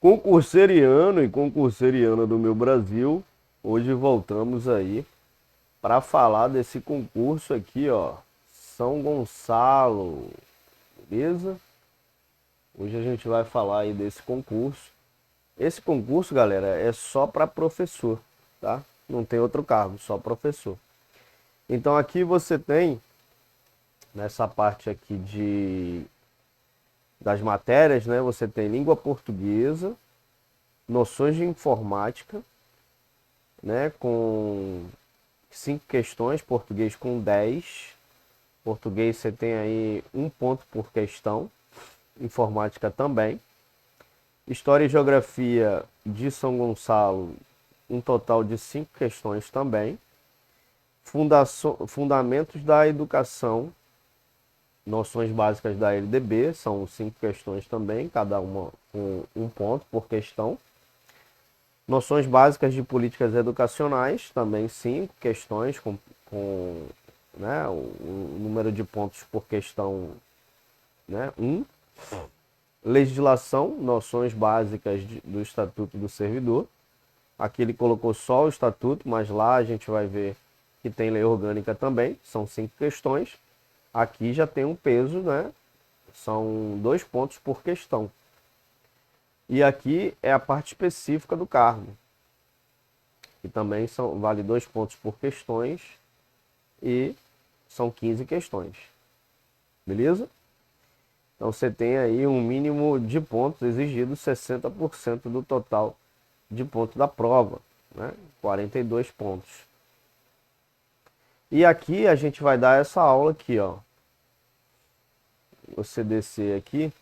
Concurseriano e concurseriana do meu Brasil, hoje voltamos aí para falar desse concurso aqui, ó, São Gonçalo, beleza? Hoje a gente vai falar aí desse concurso. Esse concurso, galera, é só para professor, tá? Não tem outro cargo, só professor. Então aqui você tem, nessa parte aqui das matérias, né? Você tem língua portuguesa, noções de informática, né? Com 5 questões, português com 10. Português você tem aí 1 ponto por questão, informática também. História e Geografia de São Gonçalo, um total de 5 questões também. Fundamentos da Educação, noções básicas da LDB, são 5 questões também, cada uma com 1 ponto por questão. Noções básicas de políticas educacionais, também 5 questões com né, o número de pontos por questão, né, 1. Legislação, noções básicas do Estatuto do Servidor. Aqui ele colocou só o Estatuto, mas lá a gente vai ver que tem lei orgânica também, são 5 questões. Aqui já tem um peso, né? São 2 pontos por questão. E aqui é a parte específica do cargo, que também vale 2 pontos por questões e são 15 questões. Beleza? Então você tem aí um mínimo de pontos exigidos, 60% do total de pontos da prova, né? 42 pontos. E aqui a gente vai dar essa aula aqui, ó. Você descer aqui,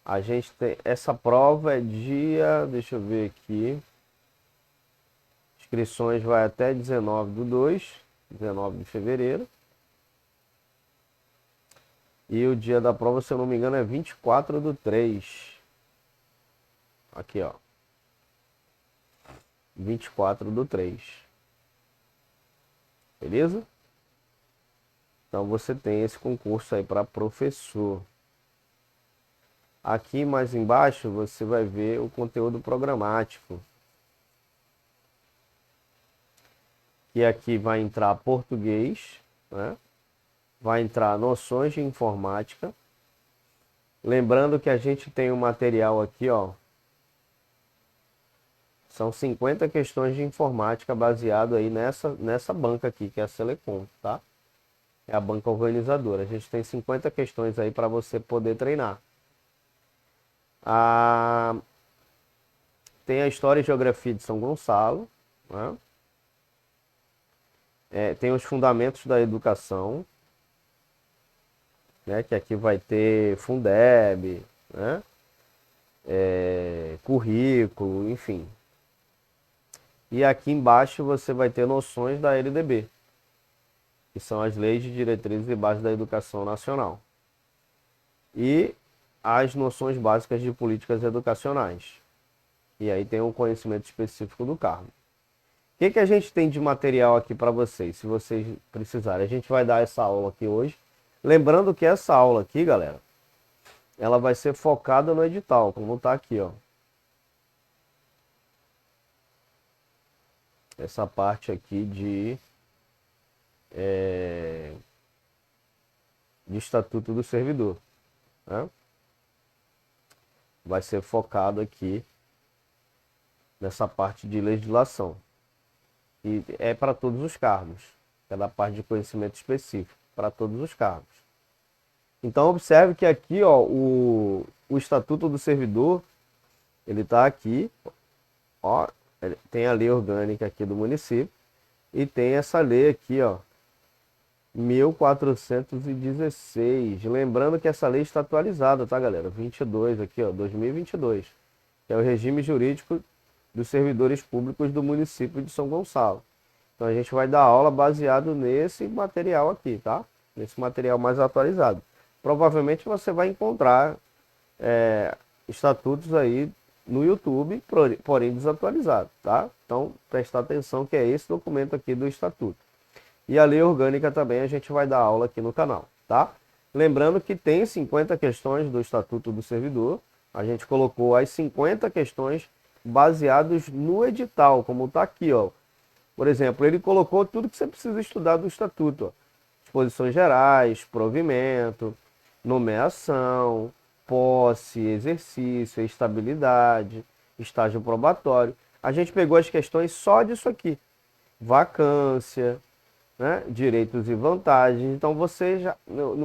a gente tem essa prova é dia, deixa eu ver aqui. Inscrições vai até 19/2, 19 de fevereiro. E o dia da prova, se eu não me engano, é 24/3. Aqui, ó. 24/3. Beleza? Então você tem esse concurso aí para professor. Aqui mais embaixo você vai ver o conteúdo programático. E aqui vai entrar português, né? Vai entrar noções de informática. Lembrando que a gente tem um material aqui, ó. São 50 questões de informática baseado aí nessa banca aqui, que é a Selecom, tá? É a banca organizadora. A gente tem 50 questões aí para você poder treinar. Tem a História e Geografia de São Gonçalo, né? Tem os Fundamentos da Educação, né? Que aqui vai ter Fundeb, né? Currículo, enfim. E aqui embaixo você vai ter noções da LDB, que são as Leis de Diretrizes e Bases da Educação Nacional. E as noções básicas de políticas educacionais. E aí tem um conhecimento específico do cargo. O que a gente tem de material aqui para vocês, se vocês precisarem? A gente vai dar essa aula aqui hoje. Lembrando que essa aula aqui, galera, ela vai ser focada no edital, como está aqui, ó. Essa parte aqui de Estatuto do Servidor, né? Vai ser focado aqui nessa parte de legislação. E é para todos os cargos. É da parte de conhecimento específico, para todos os cargos. Então observe que aqui, ó, o Estatuto do Servidor, ele está aqui, ó, tem a lei orgânica aqui do município e tem essa lei aqui, ó, 1416. Lembrando que essa lei está atualizada, tá, galera? 22 aqui, ó, 2022. Que é o regime jurídico dos servidores públicos do município de São Gonçalo. Então a gente vai dar aula baseado nesse material aqui, tá? Nesse material mais atualizado. Provavelmente você vai encontrar estatutos aí no YouTube, porém desatualizado, tá? Então prestar atenção que é esse documento aqui do estatuto. E a lei orgânica também a gente vai dar aula aqui no canal, tá? Lembrando que tem 50 questões do Estatuto do Servidor, a gente colocou as 50 questões baseadas no edital, como está aqui, ó. Por exemplo, ele colocou tudo que você precisa estudar do Estatuto, ó. Disposições gerais, provimento, nomeação, posse, exercício, estabilidade, estágio probatório. A gente pegou as questões só disso aqui. Vacância, né? Direitos e vantagens. Então você já,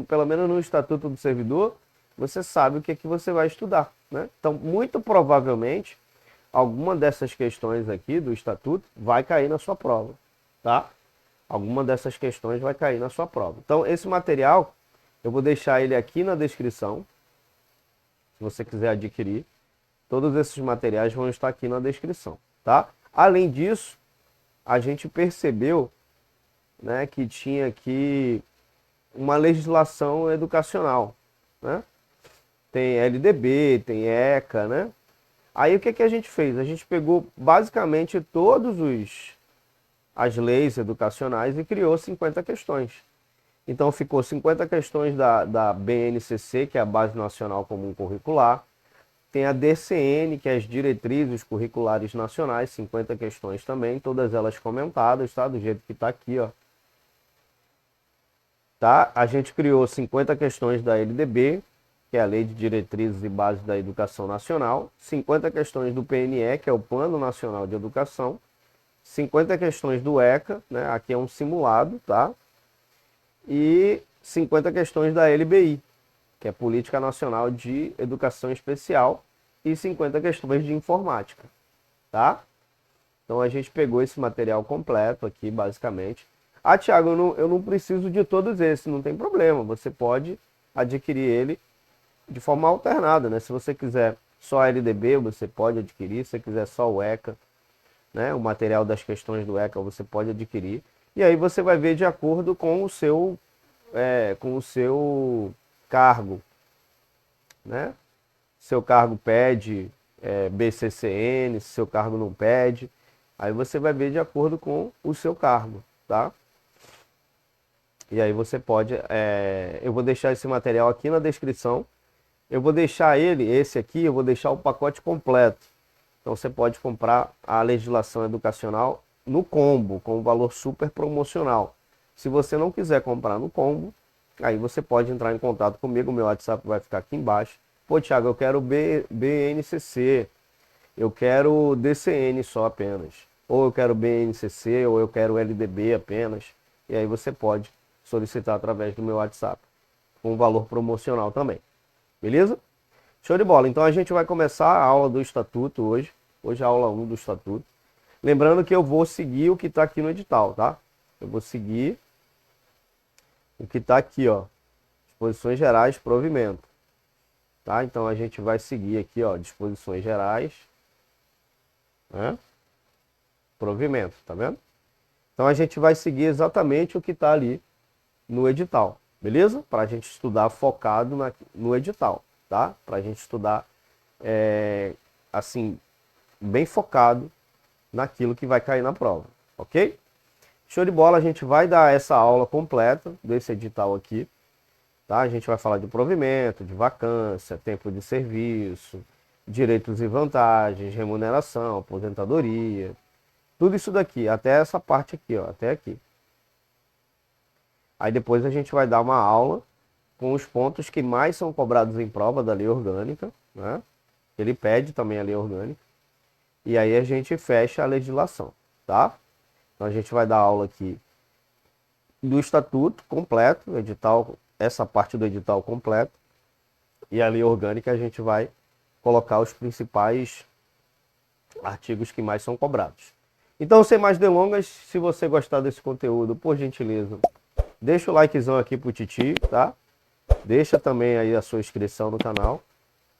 pelo menos no Estatuto do Servidor, você sabe o que é que você vai estudar, né? Então, muito provavelmente, alguma dessas questões aqui do Estatuto vai cair na sua prova, tá? Alguma dessas questões vai cair na sua prova. Então, esse material, eu vou deixar ele aqui na descrição, se você quiser adquirir. Todos esses materiais vão estar aqui na descrição, tá? Além disso, a gente percebeu, né, que tinha aqui uma legislação educacional, né? Tem LDB, tem ECA, né? Aí o que que a gente fez? A gente pegou basicamente todos as leis educacionais e criou 50 questões. Então ficou 50 questões da BNCC, que é a Base Nacional Comum Curricular. Tem a DCN, que é as Diretrizes Curriculares Nacionais, 50 questões também, todas elas comentadas, tá? Do jeito que está aqui, ó. Tá? A gente criou 50 questões da LDB, que é a Lei de Diretrizes e Bases da Educação Nacional, 50 questões do PNE, que é o Plano Nacional de Educação, 50 questões do ECA, né? Aqui é um simulado, tá? E 50 questões da LBI, que é Política Nacional de Educação Especial, e 50 questões de informática, tá? Então a gente pegou esse material completo aqui, basicamente. Ah, Thiago, eu não preciso de todos esses, não tem problema, você pode adquirir ele de forma alternada, né? Se você quiser só a LDB, você pode adquirir, se você quiser só o ECA, né? O material das questões do ECA você pode adquirir. E aí você vai ver de acordo com com o seu cargo, né? Seu cargo pede BCCN, se seu cargo não pede, aí você vai ver de acordo com o seu cargo, tá? E aí você pode, eu vou deixar esse material aqui na descrição, eu vou deixar esse aqui, eu vou deixar o pacote completo. Então você pode comprar a legislação educacional no combo, com um valor super promocional. Se você não quiser comprar no combo, aí você pode entrar em contato comigo, meu WhatsApp vai ficar aqui embaixo. Pô, Thiago, eu quero BNCC, eu quero DCN só apenas. Ou eu quero BNCC, ou eu quero LDB apenas. E aí você pode solicitar através do meu WhatsApp, com um valor promocional também. Beleza? Show de bola. Então a gente vai começar a aula do Estatuto hoje. Hoje é a aula 1 do Estatuto. Lembrando que eu vou seguir o que está aqui no edital, tá? Eu vou seguir o que está aqui, ó. Disposições gerais, provimento. Tá? Então a gente vai seguir aqui, ó, disposições gerais, né? Provimento, tá vendo? Então a gente vai seguir exatamente o que está ali no edital, beleza? Para a gente estudar focado no edital, tá? Para a gente estudar, assim, bem focado naquilo que vai cair na prova, ok? Show de bola, a gente vai dar essa aula completa desse edital aqui, tá? A gente vai falar de provimento, de vacância, tempo de serviço, direitos e vantagens, remuneração, aposentadoria, tudo isso daqui, até essa parte aqui, ó, até aqui. Aí depois a gente vai dar uma aula com os pontos que mais são cobrados em prova da lei orgânica, né? Ele pede também a lei orgânica. E aí a gente fecha a legislação, tá? Então a gente vai dar aula aqui do estatuto completo, edital, essa parte do edital completo. E a lei orgânica a gente vai colocar os principais artigos que mais são cobrados. Então, sem mais delongas, se você gostar desse conteúdo, por gentileza, deixa o likezão aqui pro Titi, tá? Deixa também aí a sua inscrição no canal.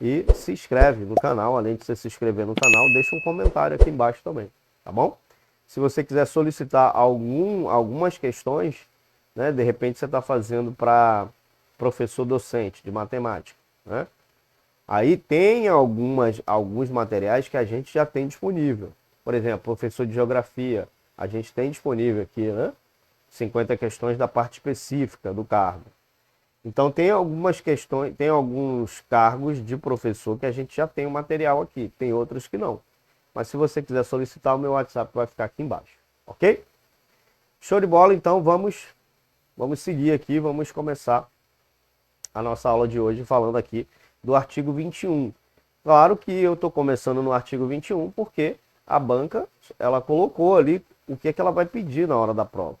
E se inscreve no canal, além de você se inscrever no canal, deixa um comentário aqui embaixo também, tá bom? Se você quiser solicitar algumas questões, né? De repente você está fazendo para professor docente de matemática, né? Aí tem alguns materiais que a gente já tem disponível. Por exemplo, professor de geografia, a gente tem disponível aqui, né? 50 questões da parte específica do cargo. Então tem algumas questões, tem alguns cargos de professor que a gente já tem o material aqui, tem outros que não. Mas se você quiser solicitar, o meu WhatsApp vai ficar aqui embaixo, ok? Show de bola, então vamos seguir aqui, vamos começar a nossa aula de hoje falando aqui do artigo 21. Claro que eu estou começando no artigo 21 porque a banca, ela colocou ali o que é que ela vai pedir na hora da prova.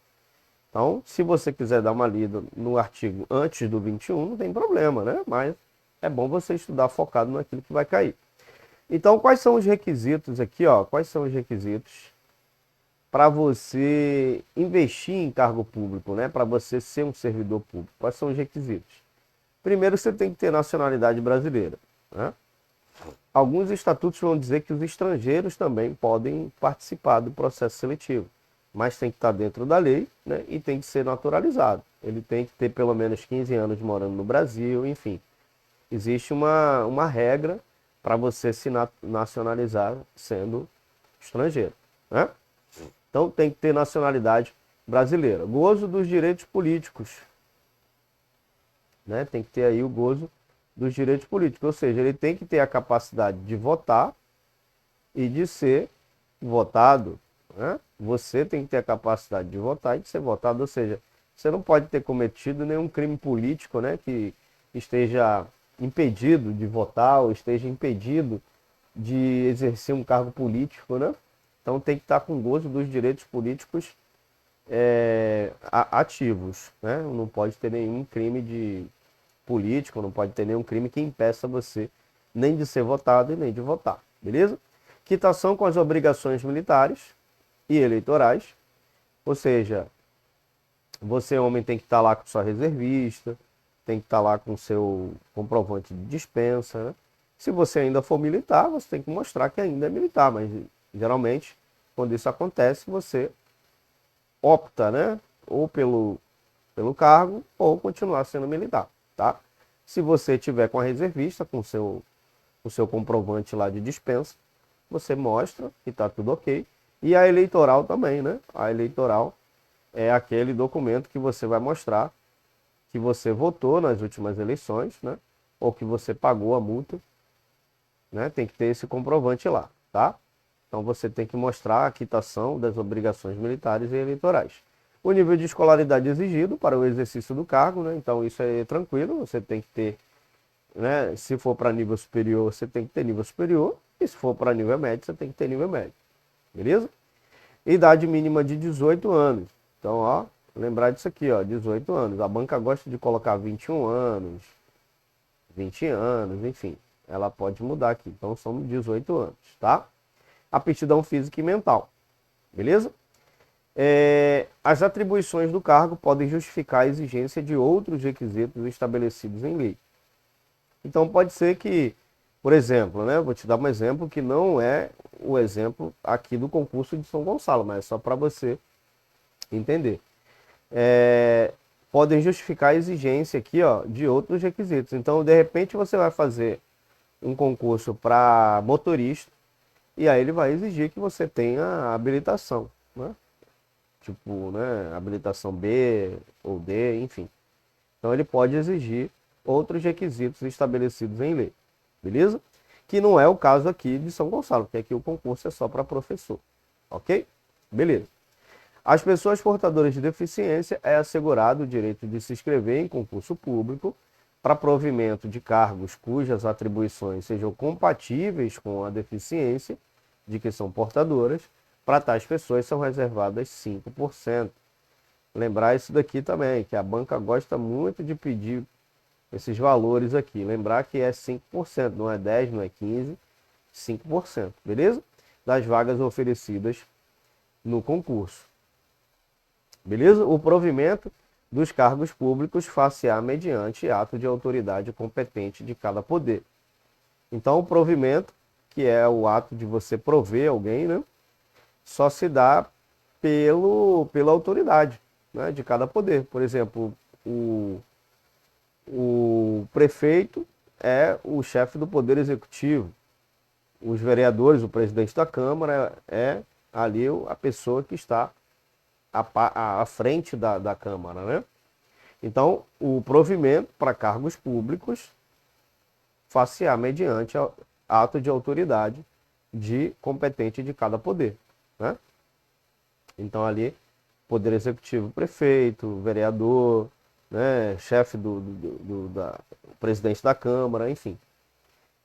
Então, se você quiser dar uma lida no artigo antes do 21, não tem problema, né? Mas é bom você estudar focado naquilo que vai cair. Então, quais são os requisitos aqui, ó? Quais são os requisitos para você investir em cargo público, né? Para você ser um servidor público? Quais são os requisitos? Primeiro, você tem que ter nacionalidade brasileira, né? Alguns estatutos vão dizer que os estrangeiros também podem participar do processo seletivo, mas tem que estar dentro da lei, né, e tem que ser naturalizado. Ele tem que ter pelo menos 15 anos morando no Brasil, enfim. Existe uma regra para você se nacionalizar sendo estrangeiro, né? Então tem que ter nacionalidade brasileira. Gozo dos direitos políticos, né? Tem que ter aí o gozo dos direitos políticos, ou seja, ele tem que ter a capacidade de votar e de ser votado, né? Você tem que ter a capacidade de votar e de ser votado, ou seja, você não pode ter cometido nenhum crime político, né, que esteja impedido de votar ou esteja impedido de exercer um cargo político, né? Então tem que estar com gozo dos direitos políticos ativos, né? Não pode ter nenhum crime de político, não pode ter nenhum crime que impeça você nem de ser votado e nem de votar, beleza? Quitação com as obrigações militares e eleitorais, ou seja, você homem tem que estar lá com sua reservista, tem que estar lá com seu comprovante de dispensa, né? Se você ainda for militar, você tem que mostrar que ainda é militar, mas geralmente, quando isso acontece, você opta, né? Ou pelo cargo, ou continuar sendo militar, tá? Se você tiver com a reservista, com o seu comprovante lá de dispensa, você mostra que está tudo ok. E a eleitoral também, né? A eleitoral é aquele documento que você vai mostrar que você votou nas últimas eleições, né? Ou que você pagou a multa, né? Tem que ter esse comprovante lá, tá? Então você tem que mostrar a quitação das obrigações militares e eleitorais. O nível de escolaridade exigido para o exercício do cargo, né? Então isso é tranquilo, você tem que ter, né? Se for para nível superior, você tem que ter nível superior, e se for para nível médio, você tem que ter nível médio. Beleza? Idade mínima de 18 anos. Então, ó, lembrar disso aqui, ó, 18 anos. A banca gosta de colocar 21 anos, 20 anos, enfim. Ela pode mudar aqui. Então, são 18 anos, tá? Aptidão física e mental. Beleza? As atribuições do cargo podem justificar a exigência de outros requisitos estabelecidos em lei. Então, pode ser que, por exemplo, né, vou te dar um exemplo que não é o exemplo aqui do concurso de São Gonçalo, mas é só para você entender. Podem justificar a exigência aqui, ó, de outros requisitos. Então, de repente, você vai fazer um concurso para motorista e aí ele vai exigir que você tenha habilitação, né? Tipo, né, habilitação B ou D, enfim. Então, ele pode exigir outros requisitos estabelecidos em lei, beleza? Que não é o caso aqui de São Gonçalo, porque aqui o concurso é só para professor, ok? Beleza. Às pessoas portadoras de deficiência é assegurado o direito de se inscrever em concurso público para provimento de cargos cujas atribuições sejam compatíveis com a deficiência de que são portadoras. Para tais pessoas são reservadas 5%. Lembrar isso daqui também, que a banca gosta muito de pedir esses valores aqui. Lembrar que é 5%, não é 10%, não é 15%, 5%, beleza? Das vagas oferecidas no concurso. Beleza? O provimento dos cargos públicos far-se-á mediante ato de autoridade competente de cada poder. Então, o provimento, que é o ato de você prover alguém, né, só se dá pela autoridade, né, de cada poder. Por exemplo, o prefeito é o chefe do poder executivo. Os vereadores, o presidente da Câmara é ali a pessoa que está à frente da Câmara, né? Então, o provimento para cargos públicos far-se-á mediante ato de autoridade de competente de cada poder, né? Então, ali, poder executivo, prefeito, vereador, né, chefe presidente da Câmara, enfim.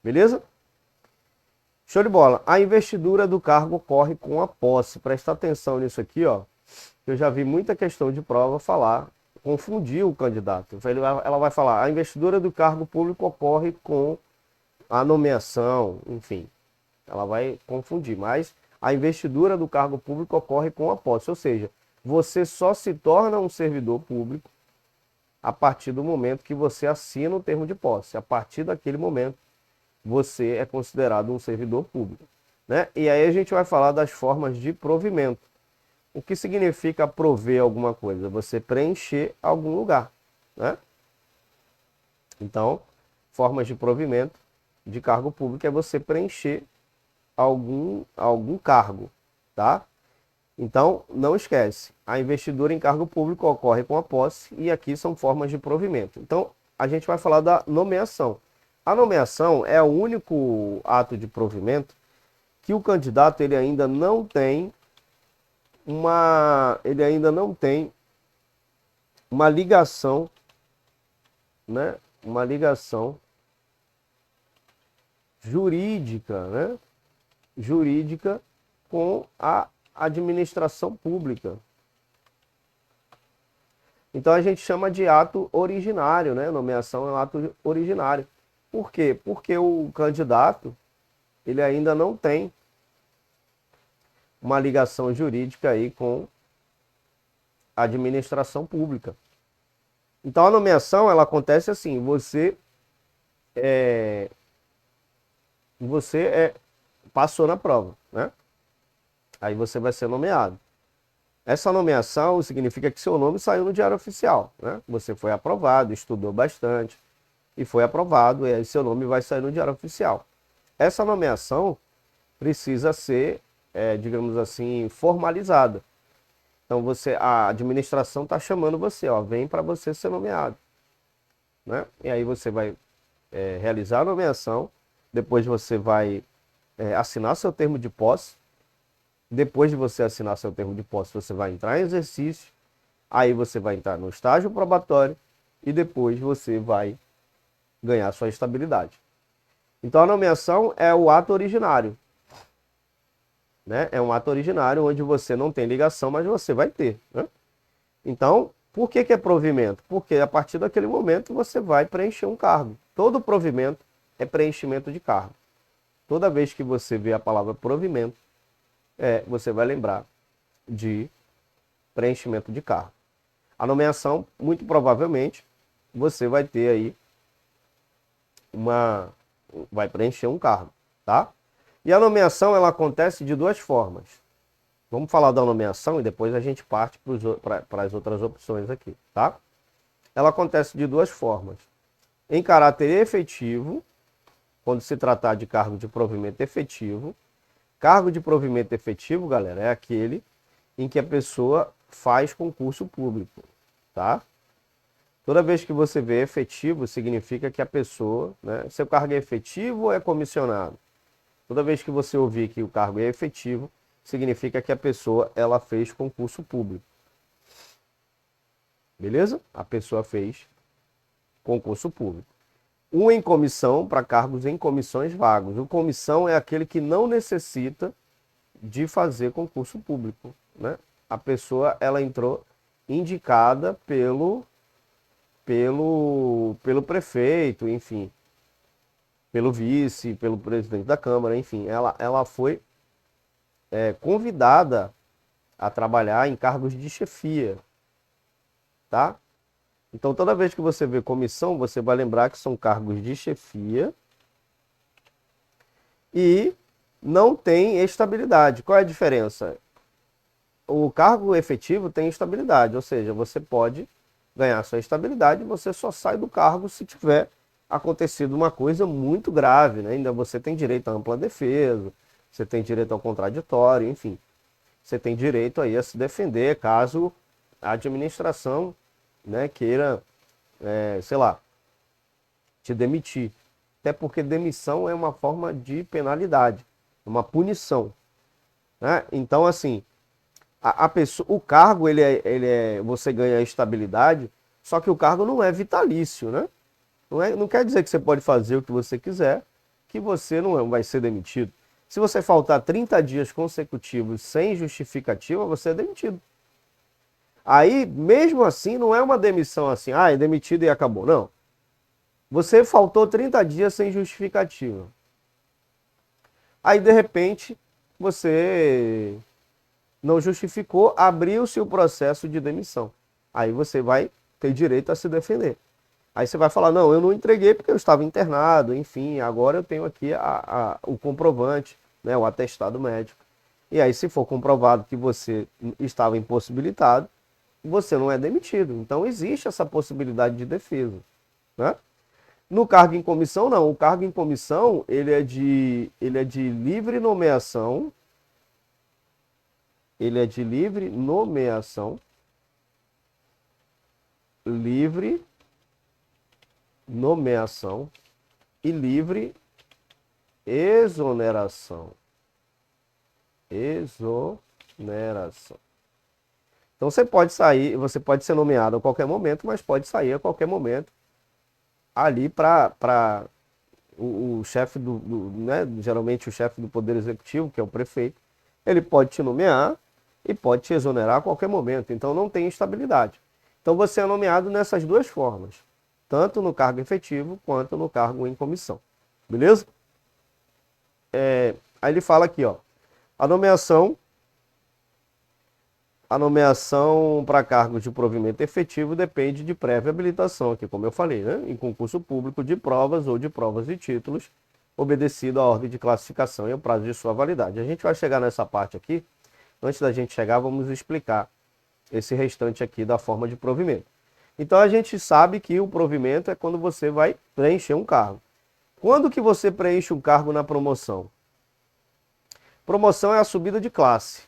Beleza? Show de bola. A investidura do cargo ocorre com a posse. Presta atenção nisso aqui, ó. Eu já vi muita questão de prova falar, confundir o candidato. Ela vai falar, a investidura do cargo público ocorre com a nomeação, enfim. Ela vai confundir, mas a investidura do cargo público ocorre com a posse. Ou seja, você só se torna um servidor público a partir do momento que você assina o termo de posse. A partir daquele momento, você é considerado um servidor público, né? E aí a gente vai falar das formas de provimento. O que significa prover alguma coisa? Você preencher algum lugar, né? Então, formas de provimento de cargo público é você preencher algum cargo, tá? Então, não esquece, a investidura em cargo público ocorre com a posse e aqui são formas de provimento. Então, a gente vai falar da nomeação. A nomeação é o único ato de provimento que o candidato ele ainda não tem uma ligação, né? Uma ligação jurídica, né? Jurídica com a administração pública. Então a gente chama de ato originário, né? Nomeação é um ato originário. Por quê? Porque o candidato, ele ainda não tem uma ligação jurídica aí com a administração pública. Então a nomeação, ela acontece assim, você passou na prova, né? Aí você vai ser nomeado. Essa nomeação significa que seu nome saiu no Diário Oficial, né? Você foi aprovado, estudou bastante e foi aprovado, e aí seu nome vai sair no Diário Oficial. Essa nomeação precisa ser, digamos assim, formalizada. Então a administração está chamando você, ó, vem para você ser nomeado, né? E aí você vai realizar a nomeação, depois você vai assinar seu termo de posse. Depois de você assinar seu termo de posse, você vai entrar em exercício, aí você vai entrar no estágio probatório e depois você vai ganhar sua estabilidade. Então a nomeação é o ato originário, né? É um ato originário onde você não tem ligação, mas você vai ter, né? Então, por que é provimento? Porque a partir daquele momento você vai preencher um cargo. Todo provimento é preenchimento de cargo. Toda vez que você vê a palavra provimento, você vai lembrar de preenchimento de cargo. A nomeação, muito provavelmente, você vai ter aí vai preencher um cargo, tá? E a nomeação, ela acontece de duas formas. Vamos falar da nomeação e depois a gente parte para as outras opções aqui, tá? Ela acontece de duas formas. Em caráter efetivo, quando se tratar de cargo de provimento efetivo. Cargo de provimento efetivo, galera, é aquele em que a pessoa faz concurso público, tá? Toda vez que você vê efetivo, significa que a pessoa, né, seu cargo é efetivo ou é comissionado? Toda vez que você ouvir que o cargo é efetivo, significa que a pessoa, ela fez concurso público. Beleza? A pessoa fez concurso público. Um em comissão, para cargos em comissões vagos. O comissão é aquele que não necessita de fazer concurso público, né? A pessoa, ela entrou indicada pelo prefeito, enfim, pelo vice, pelo presidente da Câmara, enfim, ela foi convidada a trabalhar em cargos de chefia, tá? Então, toda vez que você vê comissão, você vai lembrar que são cargos de chefia e não tem estabilidade. Qual é a diferença? O cargo efetivo tem estabilidade, ou seja, você pode ganhar sua estabilidade, você só sai do cargo se tiver acontecido uma coisa muito grave, né? Ainda você tem direito à ampla defesa, você tem direito ao contraditório, enfim. Você tem direito aí a se defender caso a administração né, queira, sei lá, te demitir. Até porque demissão é uma forma de penalidade, uma punição, né? Então, assim, a pessoa, o cargo, você ganha estabilidade, só que o cargo não é vitalício, né? Não quer dizer que você pode fazer o que você quiser, que você não vai ser demitido. Se você faltar 30 dias consecutivos sem justificativa, você é demitido. Aí, mesmo assim, não é uma demissão assim, é demitido e acabou. Não. Você faltou 30 dias sem justificativa. Aí, de repente, você não justificou, abriu-se o processo de demissão. Aí você vai ter direito a se defender. Aí você vai falar, não, eu não entreguei porque eu estava internado, enfim, agora eu tenho aqui o comprovante, né, o atestado médico. E aí, se for comprovado que você estava impossibilitado, você não é demitido. Então, existe essa possibilidade de defesa, né? No cargo em comissão, não. O cargo em comissão, ele é de livre nomeação. Ele é de livre nomeação. Livre nomeação e livre exoneração. Exoneração. Então você pode sair, você pode ser nomeado a qualquer momento, mas pode sair a qualquer momento ali para o chefe né, geralmente o chefe do Poder Executivo, que é o prefeito, ele pode te nomear e pode te exonerar a qualquer momento. Então não tem estabilidade. Então você é nomeado nessas duas formas, tanto no cargo efetivo quanto no cargo em comissão. Beleza? Aí ele fala aqui, ó, a nomeação para cargos de provimento efetivo depende de prévia habilitação, aqui como eu falei, né? Em concurso público de provas ou de provas e títulos, obedecido à ordem de classificação e ao prazo de sua validade. A gente vai chegar nessa parte aqui. Antes da gente chegar, vamos explicar esse restante aqui da forma de provimento. Então a gente sabe que o provimento é quando você vai preencher um cargo. Quando que você preenche um cargo na promoção? Promoção é a subida de classe.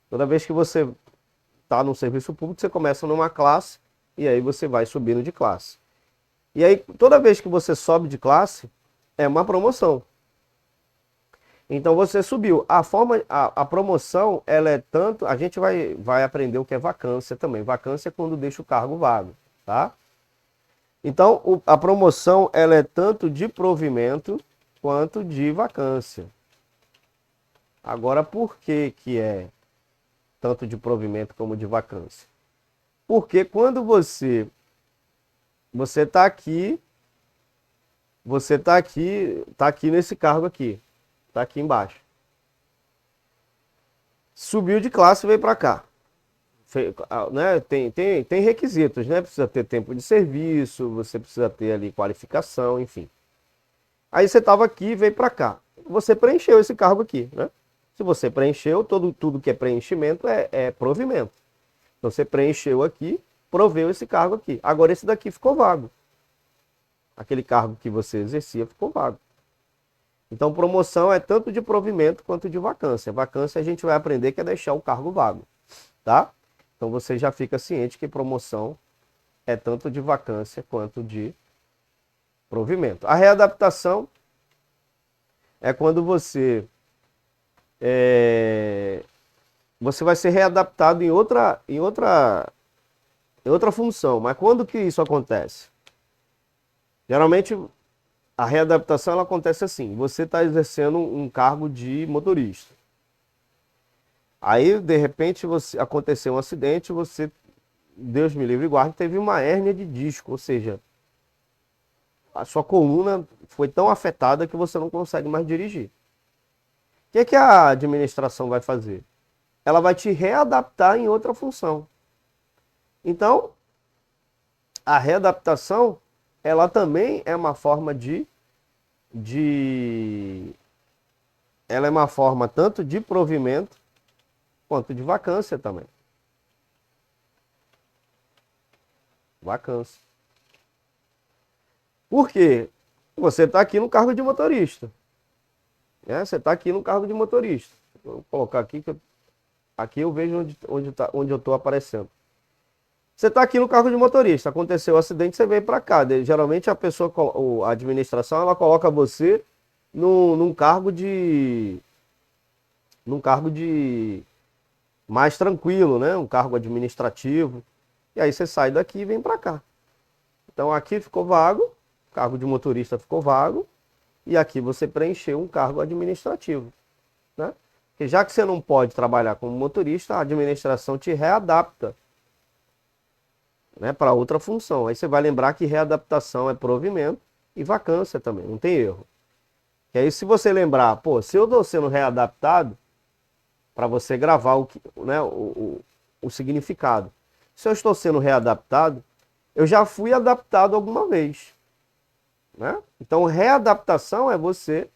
Toda vez que você está no serviço público, você começa numa classe e aí você vai subindo de classe. E aí, toda vez que você sobe de classe, é uma promoção. Então você subiu. A promoção, ela é tanto. A gente vai aprender o que é vacância também. Vacância é quando deixa o cargo vago, tá? Então, a promoção, ela é tanto de provimento quanto de vacância. Agora, por que é tanto de provimento como de vacância? Porque quando você está aqui, tá aqui nesse cargo aqui, tá aqui embaixo. Subiu de classe e veio para cá. Né? Tem requisitos, né? Precisa ter tempo de serviço, você precisa ter ali qualificação, enfim. Aí você estava aqui e veio para cá. Você preencheu esse cargo aqui, né? Se você preencheu, tudo que é preenchimento é provimento. Então você preencheu aqui, proveu esse cargo aqui. Agora esse daqui ficou vago. Aquele cargo que você exercia ficou vago. Então promoção é tanto de provimento quanto de vacância. Vacância a gente vai aprender que é deixar o cargo vago, tá? Então você já fica ciente que promoção é tanto de vacância quanto de provimento. A readaptação é quando você vai ser readaptado em outra função. Mas quando que isso acontece? Geralmente a readaptação ela acontece assim: você está exercendo um cargo de motorista. Aí, de repente, aconteceu um acidente, Deus me livre e guarde, teve uma hérnia de disco, ou seja, a sua coluna foi tão afetada que você não consegue mais dirigir. O que a administração vai fazer? Ela vai te readaptar em outra função. Então, a readaptação, ela também é uma forma ela é uma forma tanto de provimento quanto de vacância também. Vacância. Por quê? Você está aqui no cargo de motorista. Você está aqui no cargo de motorista. Vou colocar aqui, aqui eu vejo onde eu estou aparecendo. Você está aqui no cargo de motorista, aconteceu o acidente, você veio para cá. Geralmente a pessoa, a administração, ela coloca você num cargo de mais tranquilo, né? Um cargo administrativo. E aí você sai daqui e vem para cá. Então aqui ficou vago, o cargo de motorista ficou vago, e aqui você preencheu um cargo administrativo, né? Porque já que você não pode trabalhar como motorista, a administração te readapta, né, para outra função. Aí você vai lembrar que readaptação é provimento e vacância também, não tem erro. E aí se você lembrar, pô, se eu estou sendo readaptado, para você gravar o significado. Se eu estou sendo readaptado, eu já fui adaptado alguma vez, né? Então readaptação é você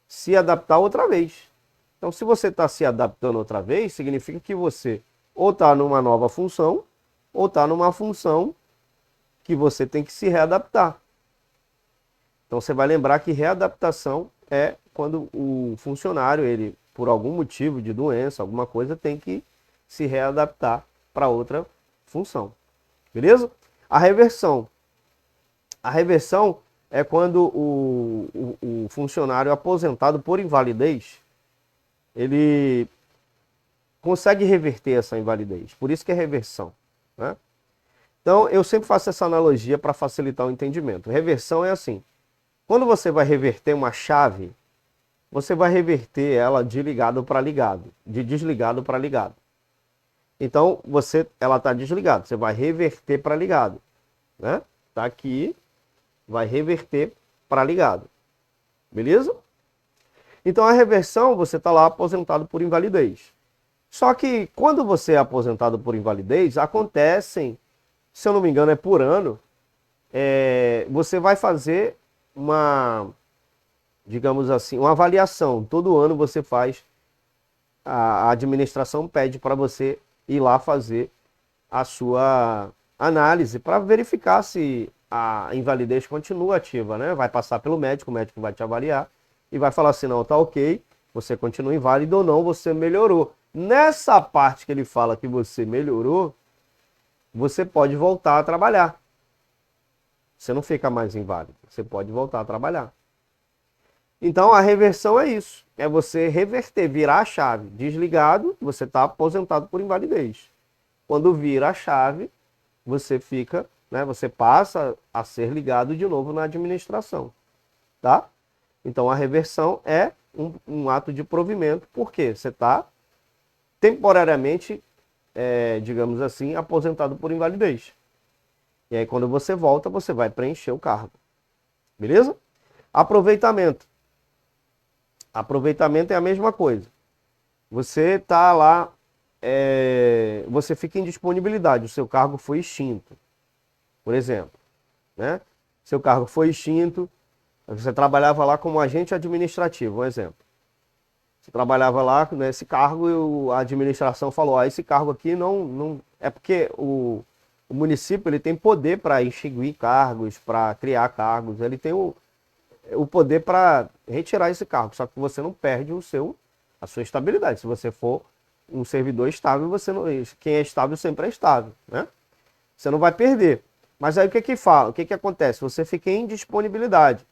se adaptar outra vez. Então se você está se adaptando outra vez, significa que você ou está numa nova função, ou está numa função que você tem que se readaptar. Então você vai lembrar que readaptação é quando o funcionário, ele, por algum motivo de doença, alguma coisa, tem que se readaptar para outra função. Beleza? A reversão. A reversão é quando o funcionário aposentado por invalidez, ele consegue reverter essa invalidez. Por isso que é reversão, né? Então, eu sempre faço essa analogia para facilitar o entendimento. Reversão é assim. Quando você vai reverter uma chave, você vai reverter ela de ligado para ligado, de desligado para ligado. Então, ela está desligada, você vai reverter para ligado, né? Tá aqui, vai reverter para ligado. Beleza? Então, a reversão, você está lá aposentado por invalidez. Só que quando você é aposentado por invalidez, acontecem, se eu não me engano é por ano, você vai fazer digamos assim, uma avaliação. Todo ano você faz, a administração pede para você ir lá fazer a sua análise para verificar se a invalidez continua ativa, né? Vai passar pelo médico, o médico vai te avaliar e vai falar assim, não, tá ok, você continua inválido ou não, você melhorou. Nessa parte que ele fala que você melhorou, você pode voltar a trabalhar. Você não fica mais inválido, você pode voltar a trabalhar. Então a reversão é isso, é você reverter, virar a chave. Desligado, você está aposentado por invalidez. Quando vira a chave, você fica, né, você passa a ser ligado de novo na administração, tá? Então a reversão é um ato de provimento, porque você está temporariamente, digamos assim, aposentado por invalidez. E aí quando você volta, você vai preencher o cargo. Beleza? Aproveitamento. Aproveitamento é a mesma coisa. Você está lá, você fica em disponibilidade, o seu cargo foi extinto, por exemplo, né? Seu cargo foi extinto, você trabalhava lá como agente administrativo, um exemplo. Você trabalhava lá nesse cargo e a administração falou, esse cargo aqui não... É porque o município ele tem poder para extinguir cargos, para criar cargos, ele tem o poder para retirar esse cargo, só que você não perde a sua estabilidade. Se você for um servidor estável, quem é estável sempre é estável, né? Você não vai perder. Mas aí o que fala? O que acontece? Você fica em disponibilidade.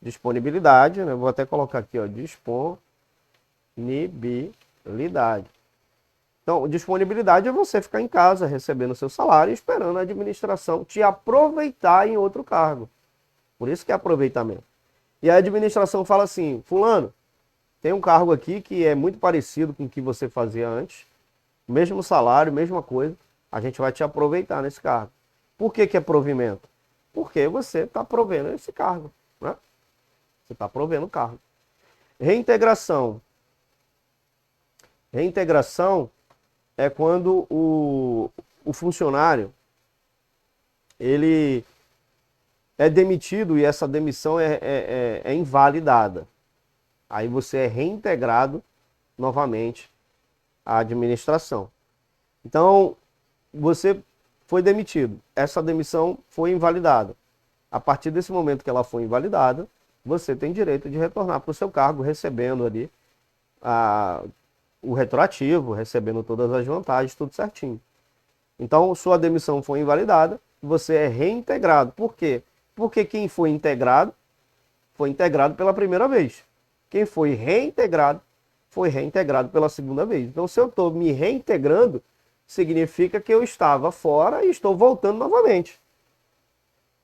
Disponibilidade, né? Vou até colocar aqui, ó, disponibilidade. Então, disponibilidade é você ficar em casa, recebendo seu salário e esperando a administração te aproveitar em outro cargo. Por isso que é aproveitamento. E a administração fala assim, fulano, tem um cargo aqui que é muito parecido com o que você fazia antes, mesmo salário, mesma coisa, a gente vai te aproveitar nesse cargo. Por que é provimento? Porque você está provendo esse cargo, né? Você está provendo o cargo. Reintegração. Reintegração é quando o funcionário, ele é demitido e essa demissão é invalidada. Aí você é reintegrado novamente à administração. Então, você foi demitido. Essa demissão foi invalidada. A partir desse momento que ela foi invalidada, você tem direito de retornar para o seu cargo, recebendo ali o retroativo, recebendo todas as vantagens, tudo certinho. Então, sua demissão foi invalidada, você é reintegrado. Por quê? Porque quem foi integrado pela primeira vez. Quem foi reintegrado pela segunda vez. Então, se eu estou me reintegrando, significa que eu estava fora e estou voltando novamente.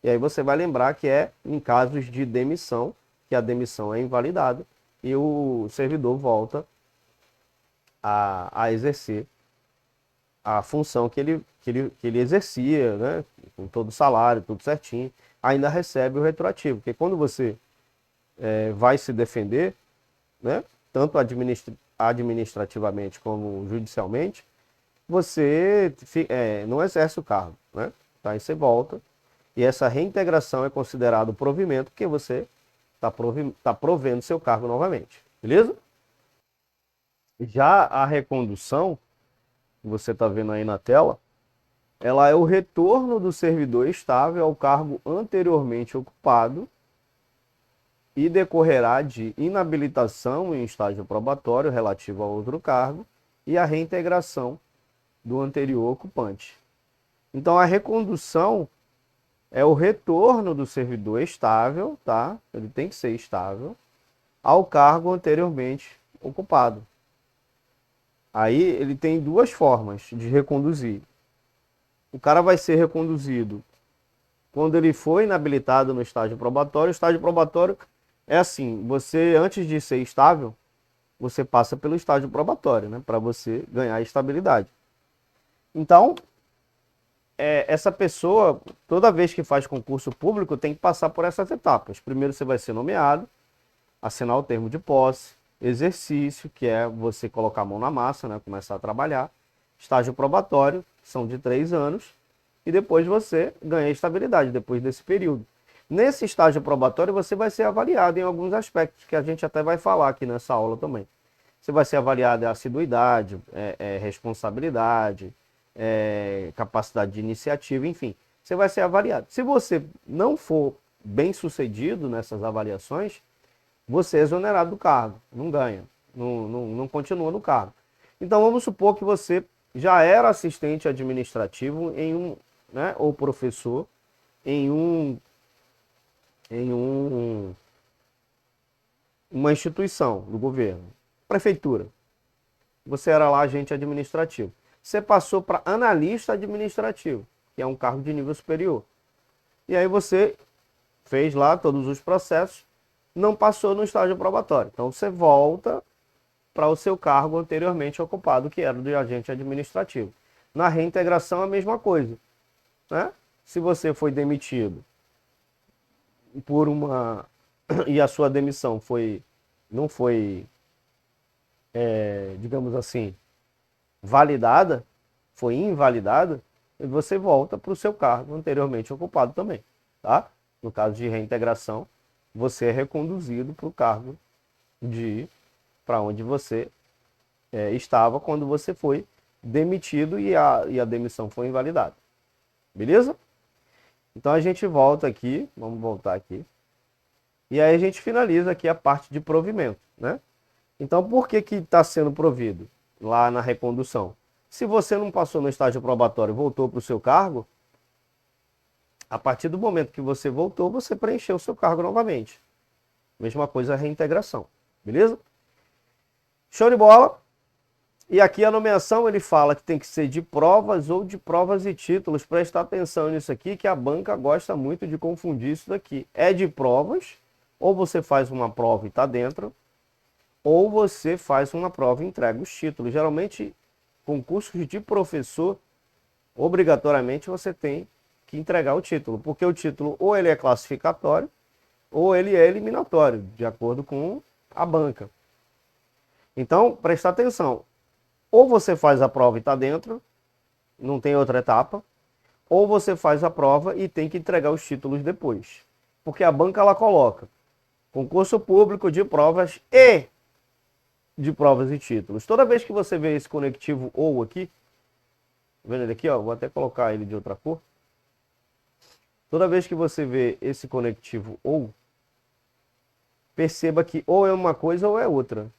E aí você vai lembrar que é em casos de demissão, que a demissão é invalidada e o servidor volta a exercer a função que ele exercia, né? Com todo o salário, tudo certinho, ainda recebe o retroativo. Porque quando você vai se defender, né? Tanto administrativamente como judicialmente, você não exerce o cargo, né? Tá? Aí você volta e essa reintegração é considerado provimento porque você está provendo seu cargo novamente, beleza? Já a recondução, que você está vendo aí na tela, ela é o retorno do servidor estável ao cargo anteriormente ocupado e decorrerá de inabilitação em estágio probatório relativo a outro cargo e a reintegração do anterior ocupante. Então, a recondução é o retorno do servidor estável, tá? Ele tem que ser estável, ao cargo anteriormente ocupado. Aí ele tem duas formas de reconduzir. O cara vai ser reconduzido quando ele foi inabilitado no estágio probatório. O estágio probatório é assim, você antes de ser estável, você passa pelo estágio probatório, né? Para você ganhar estabilidade. Então, essa pessoa, toda vez que faz concurso público, tem que passar por essas etapas. Primeiro você vai ser nomeado, assinar o termo de posse, exercício, que é você colocar a mão na massa, né, começar a trabalhar, estágio probatório, são de 3 anos, e depois você ganha estabilidade, depois desse período. Nesse estágio probatório você vai ser avaliado em alguns aspectos, que a gente até vai falar aqui nessa aula também. Você vai ser avaliado em assiduidade, responsabilidade, capacidade de iniciativa, enfim. Você vai ser avaliado. Se você não for bem sucedido nessas avaliações, você é exonerado do cargo, não ganha, não continua no cargo. Então vamos supor que você já era assistente administrativo né, ou professor em uma instituição do governo, prefeitura. Você era lá agente administrativo. Você passou para analista administrativo, que é um cargo de nível superior. E aí você fez lá todos os processos, não passou no estágio probatório. Então você volta para o seu cargo anteriormente ocupado, que era o de agente administrativo. Na reintegração, a mesma coisa, né? Se você foi demitido por uma e a sua demissão não foi, digamos assim, validada, foi invalidada, você volta para o seu cargo anteriormente ocupado também, tá? No caso de reintegração, você é reconduzido para o cargo para onde você estava quando você foi demitido e a demissão foi invalidada. Beleza? Então a gente volta aqui, vamos voltar aqui. E aí a gente finaliza aqui a parte de provimento, né? Então por que está sendo provido lá na recondução? Se você não passou no estágio probatório e voltou para o seu cargo, a partir do momento que você voltou, você preencheu o seu cargo novamente. Mesma coisa a reintegração, beleza? Show de bola! E aqui a nomeação ele fala que tem que ser de provas ou de provas e títulos. Presta atenção nisso aqui que a banca gosta muito de confundir isso daqui. É de provas, ou você faz uma prova e está dentro, ou você faz uma prova e entrega os títulos. Geralmente, concursos de professor, obrigatoriamente você tem que entregar o título, porque o título ou ele é classificatório, ou ele é eliminatório, de acordo com a banca. Então, presta atenção. Ou você faz a prova e está dentro, não tem outra etapa, ou você faz a prova e tem que entregar os títulos depois. Porque a banca ela coloca concurso público de provas e títulos. Toda vez que você vê esse conectivo ou aqui, tá vendo ele aqui, ó, vou até colocar ele de outra cor. Toda vez que você vê esse conectivo ou, perceba que ou é uma coisa ou é outra.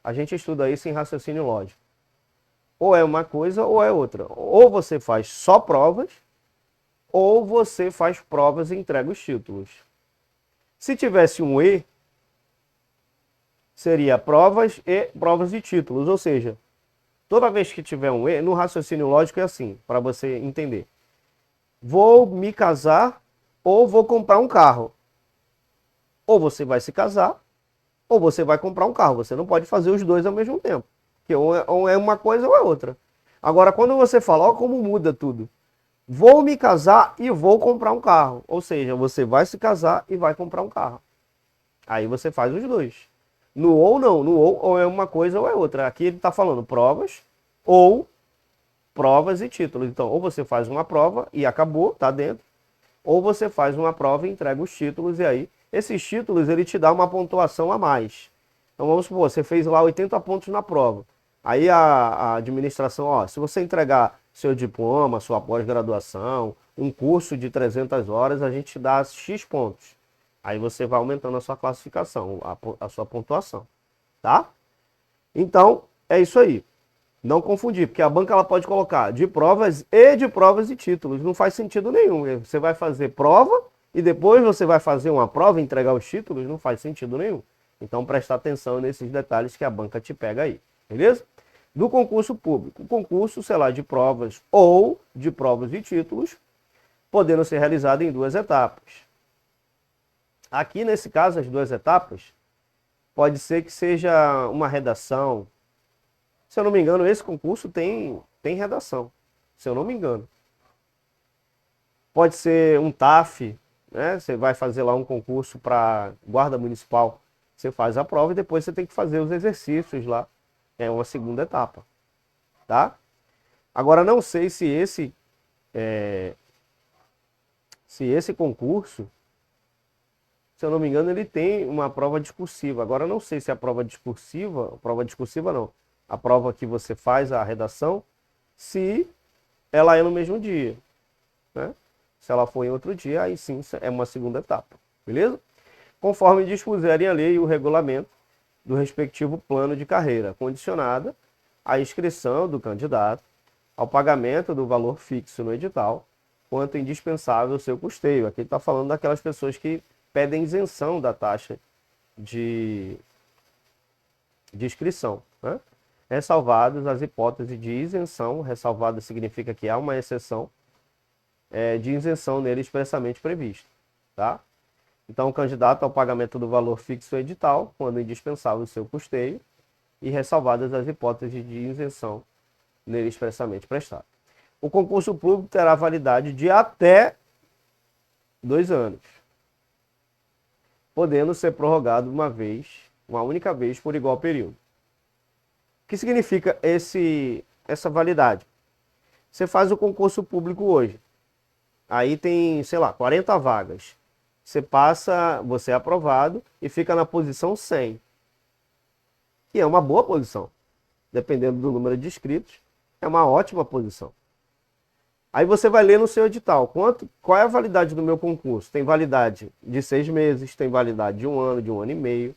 A gente estuda isso em raciocínio lógico. Ou é uma coisa ou é outra. Ou você faz só provas, ou você faz provas e entrega os títulos. Se tivesse um E, seria provas e títulos. Ou seja, toda vez que tiver um E, no raciocínio lógico é assim, para você entender. Vou me casar ou vou comprar um carro. Ou você vai se casar, ou você vai comprar um carro. Você não pode fazer os dois ao mesmo tempo. Porque ou é uma coisa ou é outra. Agora, quando você fala, ó como muda tudo. Vou me casar e vou comprar um carro. Ou seja, você vai se casar e vai comprar um carro. Aí você faz os dois. No ou não, no ou é uma coisa ou é outra. Aqui ele está falando provas ou provas e títulos. Então, ou você faz uma prova e acabou, tá dentro. Ou você faz uma prova e entrega os títulos e aí, esses títulos ele te dá uma pontuação a mais. Então vamos supor, você fez lá 80 pontos na prova. Aí a administração, ó, se você entregar seu diploma, sua pós-graduação, um curso de 300 horas, a gente te dá X pontos. Aí você vai aumentando a sua classificação, a sua pontuação, tá? Então, é isso aí. Não confundir, porque a banca ela pode colocar de provas e títulos. Não faz sentido nenhum. Você vai fazer prova e depois você vai fazer uma prova e entregar os títulos. Não faz sentido nenhum. Então, presta atenção nesses detalhes que a banca te pega aí. Beleza? Do concurso público. O concurso, sei lá, de provas ou de provas e títulos, podendo ser realizado em 2 etapas. Aqui, nesse caso, as 2 etapas, pode ser que seja uma redação. Se eu não me engano, esse concurso tem redação. Se eu não me engano. Pode ser um TAF, né? Você vai fazer lá um concurso para guarda municipal. Você faz a prova e depois você tem que fazer os exercícios lá. É uma segunda etapa. Tá? Agora, não sei se esse concurso, se eu não me engano, ele tem uma prova discursiva. Agora, não sei se a prova discursiva não. A prova que você faz, a redação, se ela é no mesmo dia. Né? Se ela for em outro dia, aí sim é uma segunda etapa. Beleza? Conforme dispuserem a lei e o regulamento do respectivo plano de carreira, condicionada à inscrição do candidato, ao pagamento do valor fixo no edital, quanto indispensável o seu custeio. Aqui está falando daquelas pessoas que pedem isenção da taxa de inscrição. Né? Ressalvadas as hipóteses de isenção, ressalvada significa que há uma exceção de isenção nele expressamente prevista. Tá? Então, o candidato ao pagamento do valor fixo no edital, quando indispensável o seu custeio, e ressalvadas as hipóteses de isenção nele expressamente prestado. O concurso público terá validade de até 2 anos, podendo ser prorrogado uma única vez por igual período. O que significa essa validade? Você faz o concurso público hoje, aí tem, sei lá, 40 vagas. Você é aprovado e fica na posição 100. Que é uma boa posição. Dependendo do número de inscritos, é uma ótima posição. Aí você vai ler no seu edital, qual é a validade do meu concurso? Tem validade de 6 meses, tem validade de 1 ano, de 1 ano e meio,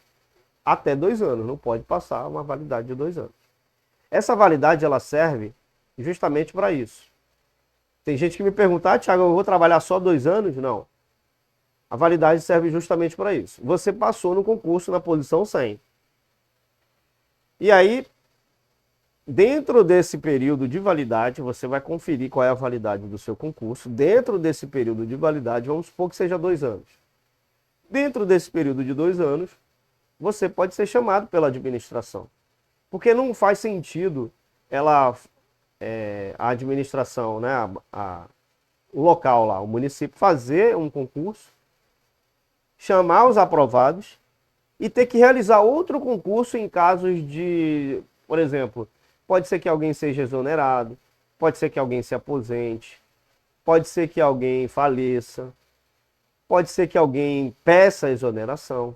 até 2 anos. Não pode passar uma validade de 2 anos. Essa validade, ela serve justamente para isso. Tem gente que me pergunta, Thiago, eu vou trabalhar só 2 anos? Não. A validade serve justamente para isso. Você passou no concurso na posição 100. E aí, dentro desse período de validade, você vai conferir qual é a validade do seu concurso. Dentro desse período de validade, vamos supor que seja 2 anos. Dentro desse período de 2 anos, você pode ser chamado pela administração. Porque não faz sentido a administração, né, o local lá, o município, fazer um concurso, chamar os aprovados e ter que realizar outro concurso em casos de, por exemplo, pode ser que alguém seja exonerado, pode ser que alguém se aposente, pode ser que alguém faleça, pode ser que alguém peça exoneração.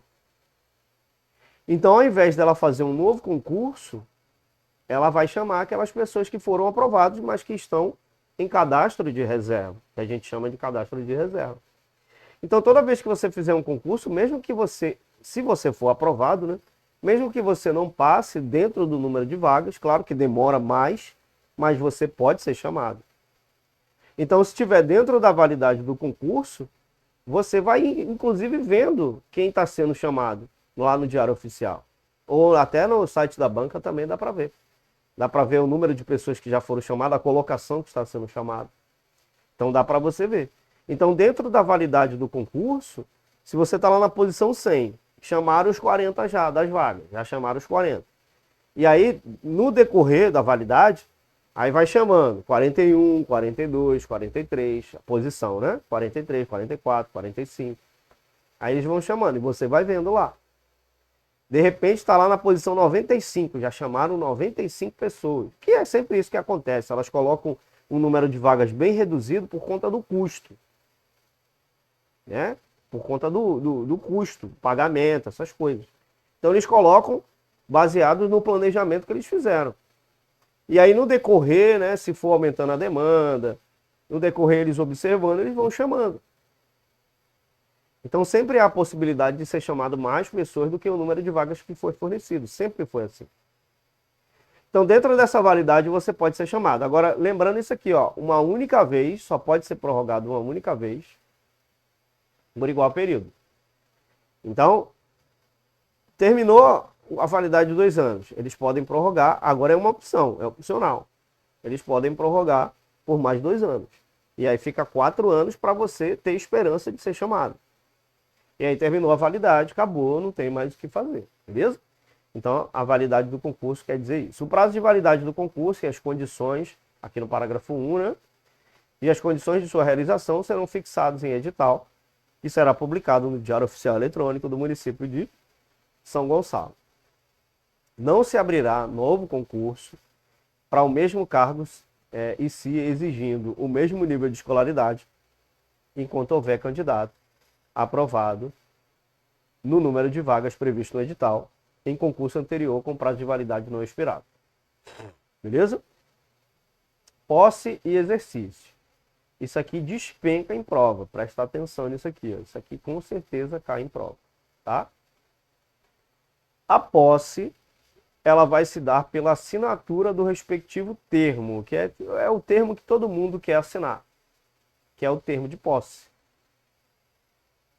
Então, ao invés dela fazer um novo concurso, ela vai chamar aquelas pessoas que foram aprovadas, mas que estão em cadastro de reserva, que a gente chama de cadastro de reserva. Então, toda vez que você fizer um concurso, mesmo que se você for aprovado, né, mesmo que você não passe dentro do número de vagas, claro que demora mais, mas você pode ser chamado. Então, se estiver dentro da validade do concurso, você vai, inclusive, vendo quem está sendo chamado lá no Diário Oficial. Ou até no site da banca também dá para ver. Dá para ver o número de pessoas que já foram chamadas, a colocação que está sendo chamada. Então dá para você ver. Então, dentro da validade do concurso, se você está lá na posição 100, chamaram os 40 já das vagas, já chamaram os 40. E aí, no decorrer da validade, aí vai chamando 41, 42, 43, a posição, né? 43, 44, 45. Aí eles vão chamando e você vai vendo lá. De repente está lá na posição 95, já chamaram 95 pessoas. Que é sempre isso que acontece, elas colocam um número de vagas bem reduzido por conta do custo. Né? Por conta do custo, pagamento, essas coisas. Então eles colocam baseados no planejamento que eles fizeram. E aí no decorrer, né, se for aumentando a demanda, no decorrer eles observando, eles vão chamando. Então sempre há a possibilidade de ser chamado mais pessoas do que o número de vagas que foi fornecido. Sempre foi assim. Então dentro dessa validade você pode ser chamado. Agora, lembrando isso aqui, ó, uma única vez, só pode ser prorrogado uma única vez, por igual período. Então, terminou a validade de 2 anos. Eles podem prorrogar, agora é uma opção, é opcional. Eles podem prorrogar por mais 2 anos. E aí fica 4 anos para você ter esperança de ser chamado. E aí terminou a validade, acabou, não tem mais o que fazer, beleza? Então, a validade do concurso quer dizer isso. O prazo de validade do concurso e as condições, aqui no parágrafo 1, né? E as condições de sua realização serão fixados em edital, que será publicado no Diário Oficial Eletrônico do município de São Gonçalo. Não se abrirá novo concurso para o mesmo cargo e se exigindo o mesmo nível de escolaridade, enquanto houver candidato aprovado no número de vagas previsto no edital em concurso anterior com prazo de validade não expirado. Beleza? Posse e exercício. Isso aqui despenca em prova. Presta atenção nisso aqui. Ó. Isso aqui com certeza cai em prova. Tá? A posse, ela vai se dar pela assinatura do respectivo termo, que é o termo que todo mundo quer assinar, que é o termo de posse.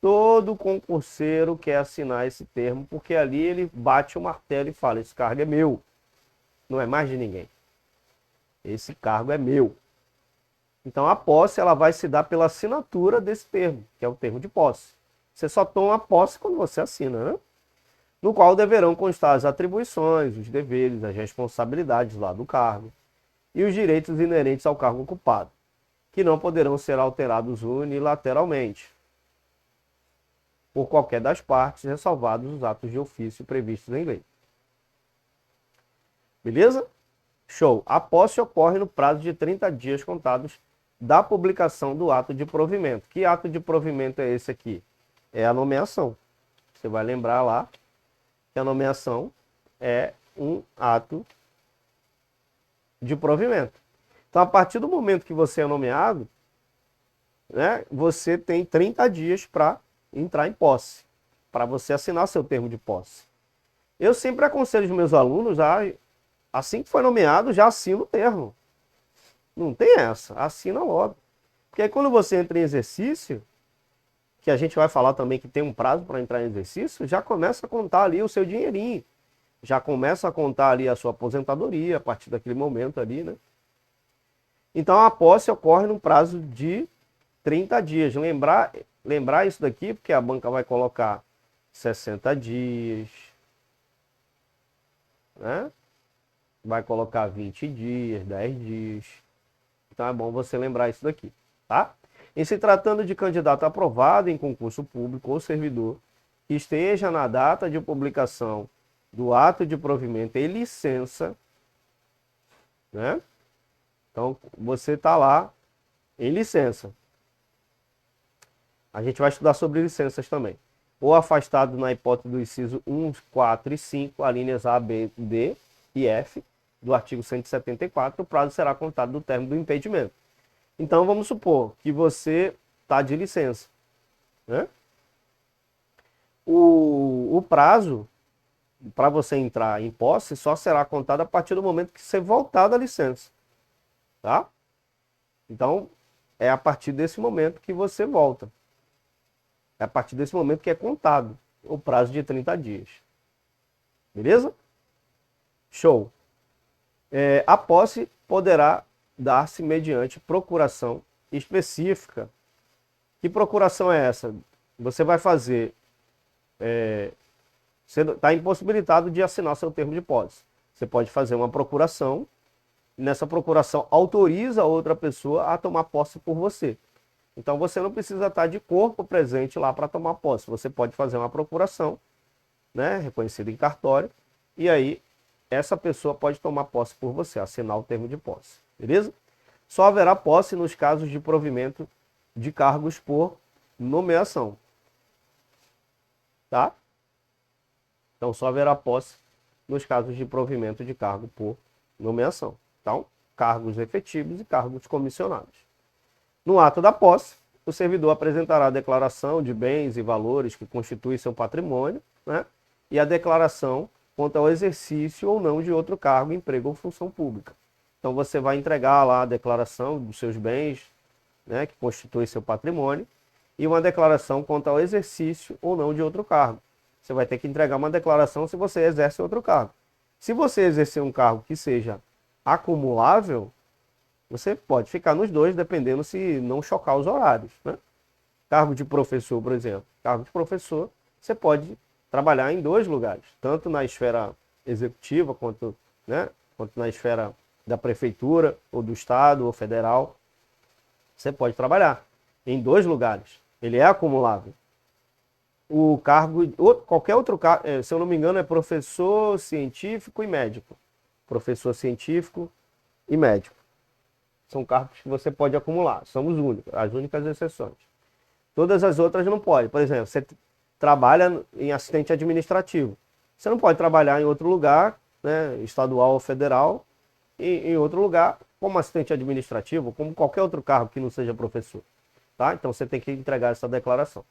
Todo concurseiro quer assinar esse termo, porque ali ele bate o martelo e fala, esse cargo é meu, não é mais de ninguém. Esse cargo é meu. Então a posse ela vai se dar pela assinatura desse termo, que é o termo de posse. Você só toma a posse quando você assina, né? No qual deverão constar as atribuições, os deveres, as responsabilidades lá do cargo e os direitos inerentes ao cargo ocupado, que não poderão ser alterados unilateralmente por qualquer das partes, ressalvados os atos de ofício previstos em lei. Beleza? Show. A posse ocorre no prazo de 30 dias contados da publicação do ato de provimento. Que ato de provimento é esse aqui? É a nomeação. Você vai lembrar lá que a nomeação é um ato de provimento. Então, a partir do momento que você é nomeado, né, você tem 30 dias para entrar em posse, para você assinar seu termo de posse. Eu sempre aconselho os meus alunos assim que foi nomeado, já assina o termo. Não tem essa, assina logo. Porque aí quando você entra em exercício, que a gente vai falar também que tem um prazo para entrar em exercício, já começa a contar ali o seu dinheirinho. Já começa a contar ali a sua aposentadoria a partir daquele momento ali, né? Então a posse ocorre no prazo de 30 dias. Lembrar isso daqui, porque a banca vai colocar 60 dias, né? Vai colocar 20 dias, 10 dias. Então é bom você lembrar isso daqui, tá? Em se tratando de candidato aprovado em concurso público ou servidor, que esteja na data de publicação do ato de provimento e licença, né? Então você está lá em licença. A gente vai estudar sobre licenças também. Ou afastado na hipótese do inciso 1, 4 e 5, alíneas A, B, D e F, do artigo 174, o prazo será contado do término do impedimento. Então, vamos supor que você está de licença, né? O prazo para você entrar em posse só será contado a partir do momento que você voltar da licença. tá? Então, é a partir desse momento que você volta. É a partir desse momento que é contado o prazo de 30 dias. Beleza? Show. A posse poderá dar-se mediante procuração específica. Que procuração é essa? Você vai fazer... você está impossibilitado de assinar seu termo de posse. Você pode fazer uma procuração. Nessa procuração, autoriza a outra pessoa a tomar posse por você. Então, você não precisa estar de corpo presente lá para tomar posse. Você pode fazer uma procuração, né, reconhecida em cartório, e aí essa pessoa pode tomar posse por você, assinar o termo de posse. Beleza? Só haverá posse nos casos de provimento de cargos por nomeação. Tá? Então, só haverá posse nos casos de provimento de cargo por nomeação. Então, cargos efetivos e cargos comissionados. No ato da posse, o servidor apresentará a declaração de bens e valores que constituem seu patrimônio, né? E a declaração quanto ao exercício ou não de outro cargo, emprego ou função pública. Então, você vai entregar lá a declaração dos seus bens, né, que constituem seu patrimônio, e uma declaração quanto ao exercício ou não de outro cargo. Você vai ter que entregar uma declaração se você exerce outro cargo. Se você exercer um cargo que seja acumulável, você pode ficar nos dois, dependendo se não chocar os horários, né? Cargo de professor, por exemplo. Cargo de professor, você pode trabalhar em dois lugares, tanto na esfera executiva, quanto, né, quanto na esfera da prefeitura, ou do estado, ou federal. Você pode trabalhar em dois lugares. Ele é acumulável. O cargo, qualquer outro cargo, se eu não me engano, é professor, científico e médico. Professor científico e médico. São cargos que você pode acumular. São os únicos, as únicas exceções. Todas as outras não pode. Por exemplo, você trabalha em assistente administrativo. Você não pode trabalhar em outro lugar, né, estadual ou federal, e em outro lugar como assistente administrativo, como qualquer outro cargo que não seja professor. Tá? Então você tem que entregar essa declaração.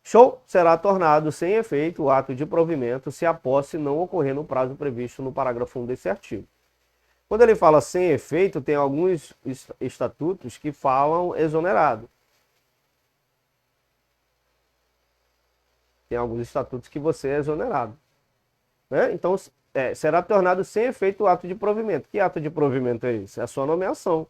Show! Será tornado sem efeito o ato de provimento se a posse não ocorrer no prazo previsto no parágrafo 1 desse artigo. Quando ele fala sem efeito, tem alguns estatutos que falam exonerado. Tem alguns estatutos que você é exonerado. Né? Então, será tornado sem efeito o ato de provimento. Que ato de provimento é esse? É a sua nomeação.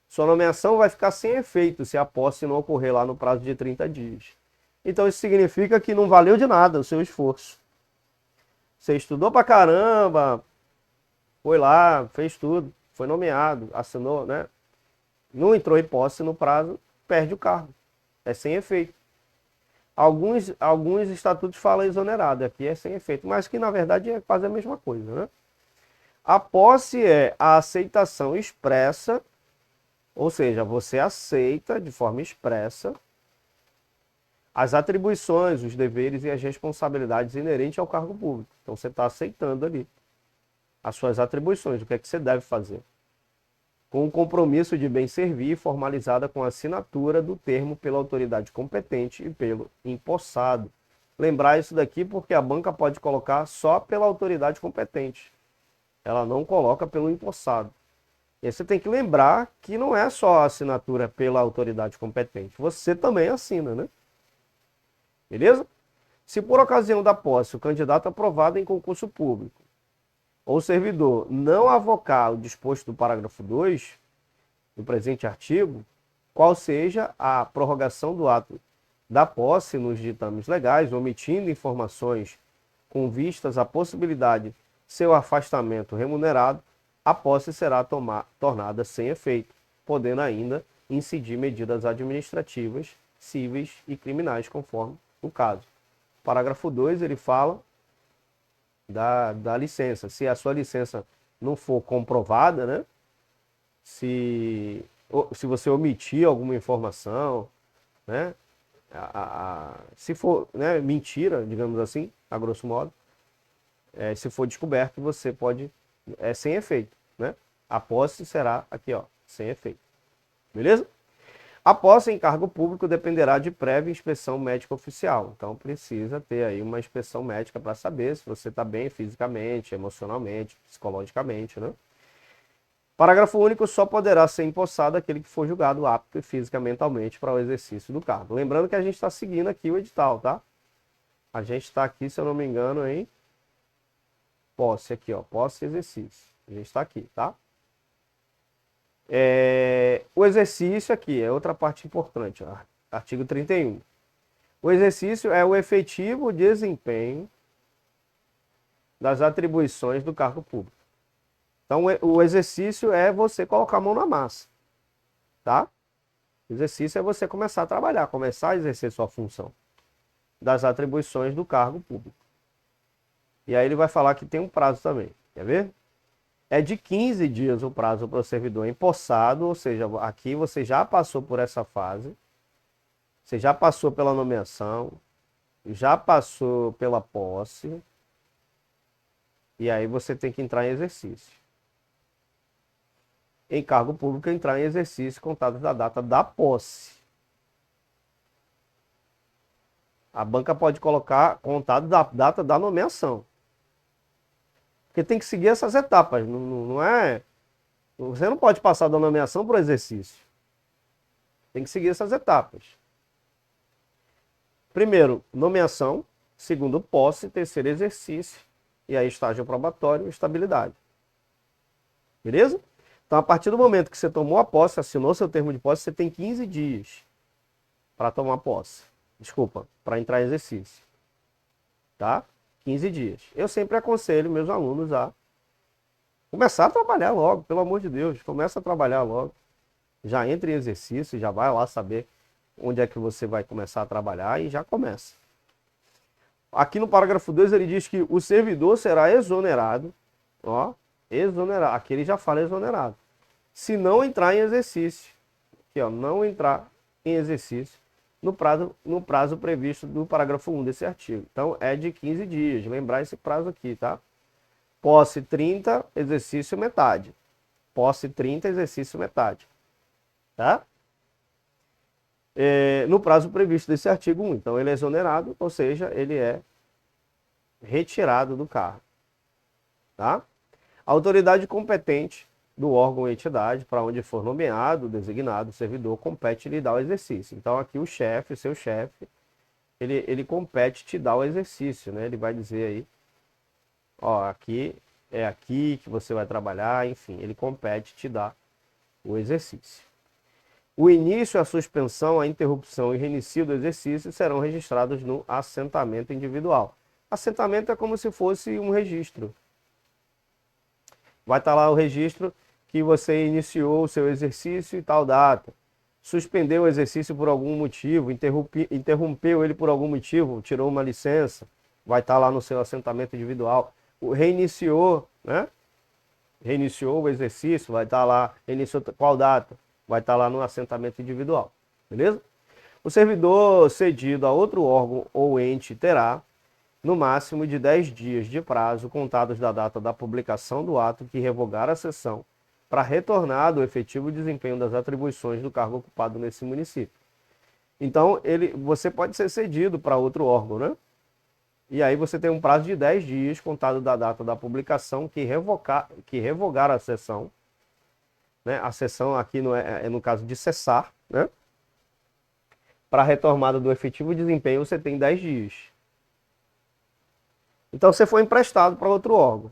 Sua nomeação vai ficar sem efeito se a posse não ocorrer lá no prazo de 30 dias. Então, isso significa que não valeu de nada o seu esforço. Você estudou pra caramba, foi lá, fez tudo, foi nomeado, assinou, né? Não entrou em posse no prazo, perde o cargo. É sem efeito. Alguns estatutos falam exonerado, aqui é sem efeito, mas que na verdade é quase a mesma coisa, né? A posse é a aceitação expressa, ou seja, você aceita de forma expressa as atribuições, os deveres e as responsabilidades inerentes ao cargo público. Então você está aceitando ali as suas atribuições, o que é que você deve fazer. Com o compromisso de bem servir, formalizada com a assinatura do termo pela autoridade competente e pelo empossado. Lembrar isso daqui porque a banca pode colocar só pela autoridade competente. Ela não coloca pelo empossado. E aí você tem que lembrar que não é só a assinatura pela autoridade competente. Você também assina, né? Beleza? Se por ocasião da posse o candidato aprovado em concurso público ou servidor não avocar o disposto do parágrafo 2 do presente artigo, qual seja a prorrogação do ato da posse nos ditames legais, omitindo informações com vistas à possibilidade de seu afastamento remunerado, a posse será tornada sem efeito, podendo ainda incidir medidas administrativas, cíveis e criminais, conforme o caso. Parágrafo 2, ele fala da licença. Se a sua licença não for comprovada, né? Se você omitir alguma informação, né? Se for, né, mentira, digamos assim, a grosso modo, se for descoberto, você pode, sem efeito, né? A posse será aqui, ó, sem efeito. Beleza? A posse em cargo público dependerá de prévia inspeção médica oficial. Então precisa ter aí uma inspeção médica para saber se você está bem fisicamente, emocionalmente, psicologicamente, né? Parágrafo único, só poderá ser empossado aquele que for julgado apto fisicamente e mentalmente para o exercício do cargo. Lembrando que a gente está seguindo aqui o edital, tá? A gente está aqui, se eu não me engano, em posse aqui, ó, posse e exercício. A gente está aqui, tá? O exercício aqui é outra parte importante, ó, artigo 31. O exercício é o efetivo desempenho das atribuições do cargo público. Então, o exercício é você colocar a mão na massa, tá? O exercício é você começar a trabalhar, começar a exercer sua função das atribuições do cargo público. E aí ele vai falar que tem um prazo também, quer ver? É de 15 dias o prazo para o servidor empossado, ou seja, aqui você já passou por essa fase, você já passou pela nomeação, já passou pela posse, e aí você tem que entrar em exercício. Em cargo público, entrar em exercício contado da data da posse. A banca pode colocar contado da data da nomeação. Porque tem que seguir essas etapas, não é... Você não pode passar da nomeação para o exercício. Tem que seguir essas etapas. Primeiro, nomeação. Segundo, posse. Terceiro, exercício. E aí, estágio probatório e estabilidade. Beleza? Então, a partir do momento que você tomou a posse, assinou seu termo de posse, você tem 15 dias para tomar posse. Desculpa, para entrar em exercício. Tá? 15 dias. Eu sempre aconselho meus alunos a começar a trabalhar logo, pelo amor de Deus. Começa a trabalhar logo. Já entra em exercício, já vai lá saber onde é que você vai começar a trabalhar e já começa. Aqui no parágrafo 2 ele diz que o servidor será exonerado, ó, exonerado, aqui ele já fala exonerado, se não entrar em exercício, aqui ó, não entrar em exercício no prazo previsto do parágrafo 1 desse artigo. Então é de 15 dias, lembrar esse prazo aqui, tá? Posse 30, exercício metade. Posse 30, exercício metade. Tá? No prazo previsto desse artigo 1. Então ele é exonerado, ou seja, ele é retirado do cargo. Tá? A autoridade competente do órgão ou entidade para onde for nomeado, designado, o servidor, compete lhe dar o exercício. Então aqui o chefe, o seu chefe, ele compete te dar o exercício, né? Ele vai dizer aí, ó, aqui é aqui que você vai trabalhar, enfim, ele compete te dar o exercício. O início, a suspensão, a interrupção e reinicio do exercício serão registrados no assentamento individual. Assentamento é como se fosse um registro. Vai estar lá o registro que você iniciou o seu exercício e tal data. Suspendeu o exercício por algum motivo, interrompeu ele por algum motivo, tirou uma licença, vai estar lá no seu assentamento individual. Reiniciou, né? Reiniciou o exercício, vai estar lá, reiniciou qual data? Vai estar lá no assentamento individual, beleza? O servidor cedido a outro órgão ou ente terá, no máximo de 10 dias de prazo, contados da data da publicação do ato que revogar a sessão, para retornar do efetivo desempenho das atribuições do cargo ocupado nesse município. Então, você pode ser cedido para outro órgão, né? E aí você tem um prazo de 10 dias, contado da data da publicação, que revogar a sessão, né? A sessão aqui é no caso de cessar, né? Para a retomada do efetivo desempenho, você tem 10 dias. Então, você foi emprestado para outro órgão.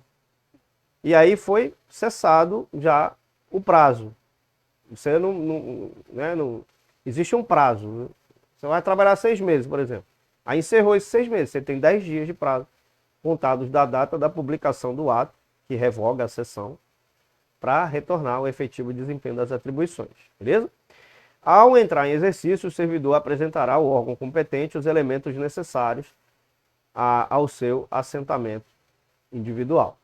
E aí foi cessado já o prazo. Você não existe um prazo. Né? Você vai trabalhar 6 meses, por exemplo. Aí encerrou esses 6 meses. Você tem 10 dias de prazo, contados da data da publicação do ato, que revoga a sessão, para retornar ao efetivo desempenho das atribuições, beleza? Ao entrar em exercício, o servidor apresentará ao órgão competente os elementos necessários ao seu assentamento individual.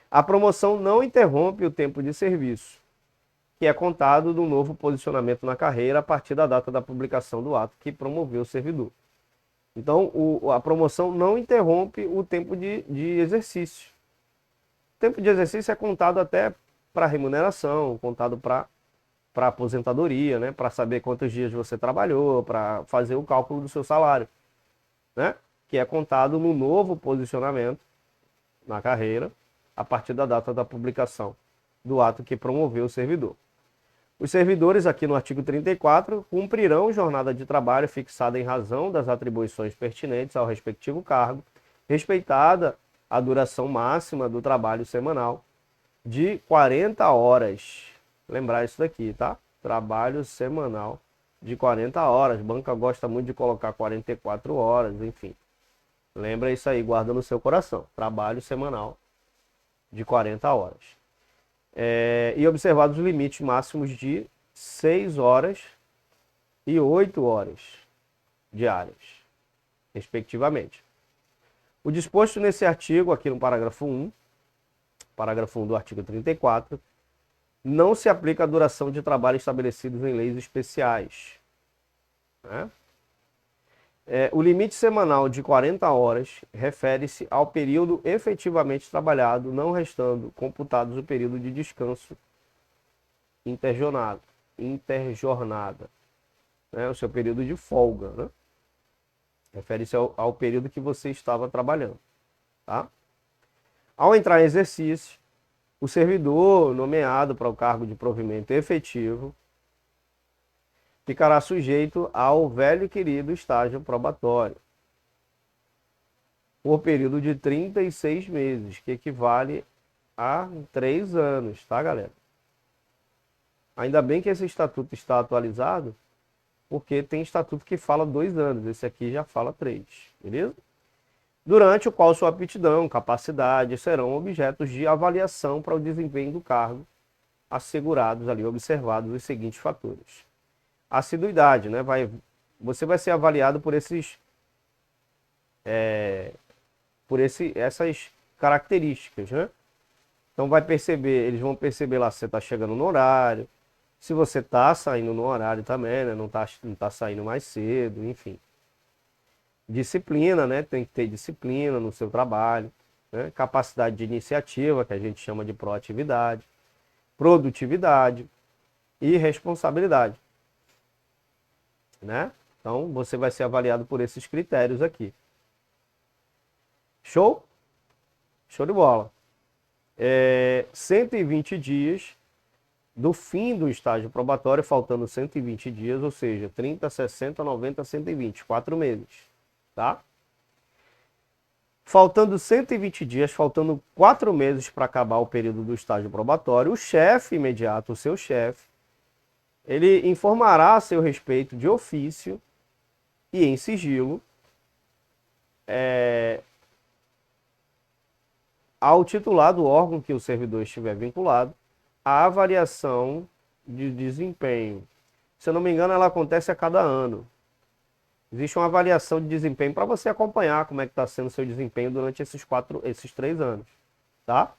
A promoção não interrompe o tempo de serviço, que é contado do novo posicionamento na carreira a partir da data da publicação do ato que promoveu o servidor. Então, a promoção não interrompe o tempo de exercício. O tempo de exercício é contado até para remuneração, contado para aposentadoria, né? Para saber quantos dias você trabalhou, para fazer o cálculo do seu salário, né? Que é contado no novo posicionamento na carreira a partir da data da publicação do ato que promoveu o servidor. Os servidores, aqui no artigo 34, cumprirão jornada de trabalho fixada em razão das atribuições pertinentes ao respectivo cargo, respeitada a duração máxima do trabalho semanal de 40 horas. Lembrar isso daqui, tá? Trabalho semanal de 40 horas. Banca gosta muito de colocar 44 horas, enfim. Lembra isso aí, guarda no seu coração. Trabalho semanal de 40 horas. E observados os limites máximos de 6 horas e 8 horas diárias, respectivamente. O disposto nesse artigo, aqui no parágrafo 1 do artigo 34, não se aplica à duração de trabalho estabelecidos em leis especiais, né? O limite semanal de 40 horas refere-se ao período efetivamente trabalhado, não restando computados o período de descanso interjornada, né? O seu período de folga, né? Refere-se ao período que você estava trabalhando, tá? Ao entrar em exercício, o servidor nomeado para o cargo de provimento efetivo ficará sujeito ao velho e querido estágio probatório por período de 36 meses, que equivale a 3 anos, tá, galera? Ainda bem que esse estatuto está atualizado, porque tem estatuto que fala 2 anos, esse aqui já fala 3, beleza? Durante o qual sua aptidão, capacidade serão objetos de avaliação para o desempenho do cargo, assegurados ali, observados os seguintes fatores. Assiduidade, né? Você vai ser avaliado por essas características, né? Então eles vão perceber lá se você está chegando no horário, se você está saindo no horário também, né? Não tá saindo mais cedo, enfim. Disciplina, né? Tem que ter disciplina no seu trabalho, né? Capacidade de iniciativa, que a gente chama de proatividade, produtividade e responsabilidade, né? Então você vai ser avaliado por esses critérios aqui. Show? Show de bola. 120 dias do fim do estágio probatório, faltando 120 dias, ou seja, 30, 60, 90, 120, 4 meses, tá? Faltando 120 dias, faltando 4 meses para acabar o período do estágio probatório, o chefe imediato, o seu chefe, ele informará a seu respeito de ofício e em sigilo ao titular do órgão que o servidor estiver vinculado a avaliação de desempenho. Se eu não me engano, ela acontece a cada ano. Existe uma avaliação de desempenho para você acompanhar como é que está sendo o seu desempenho durante esses 3 anos, tá?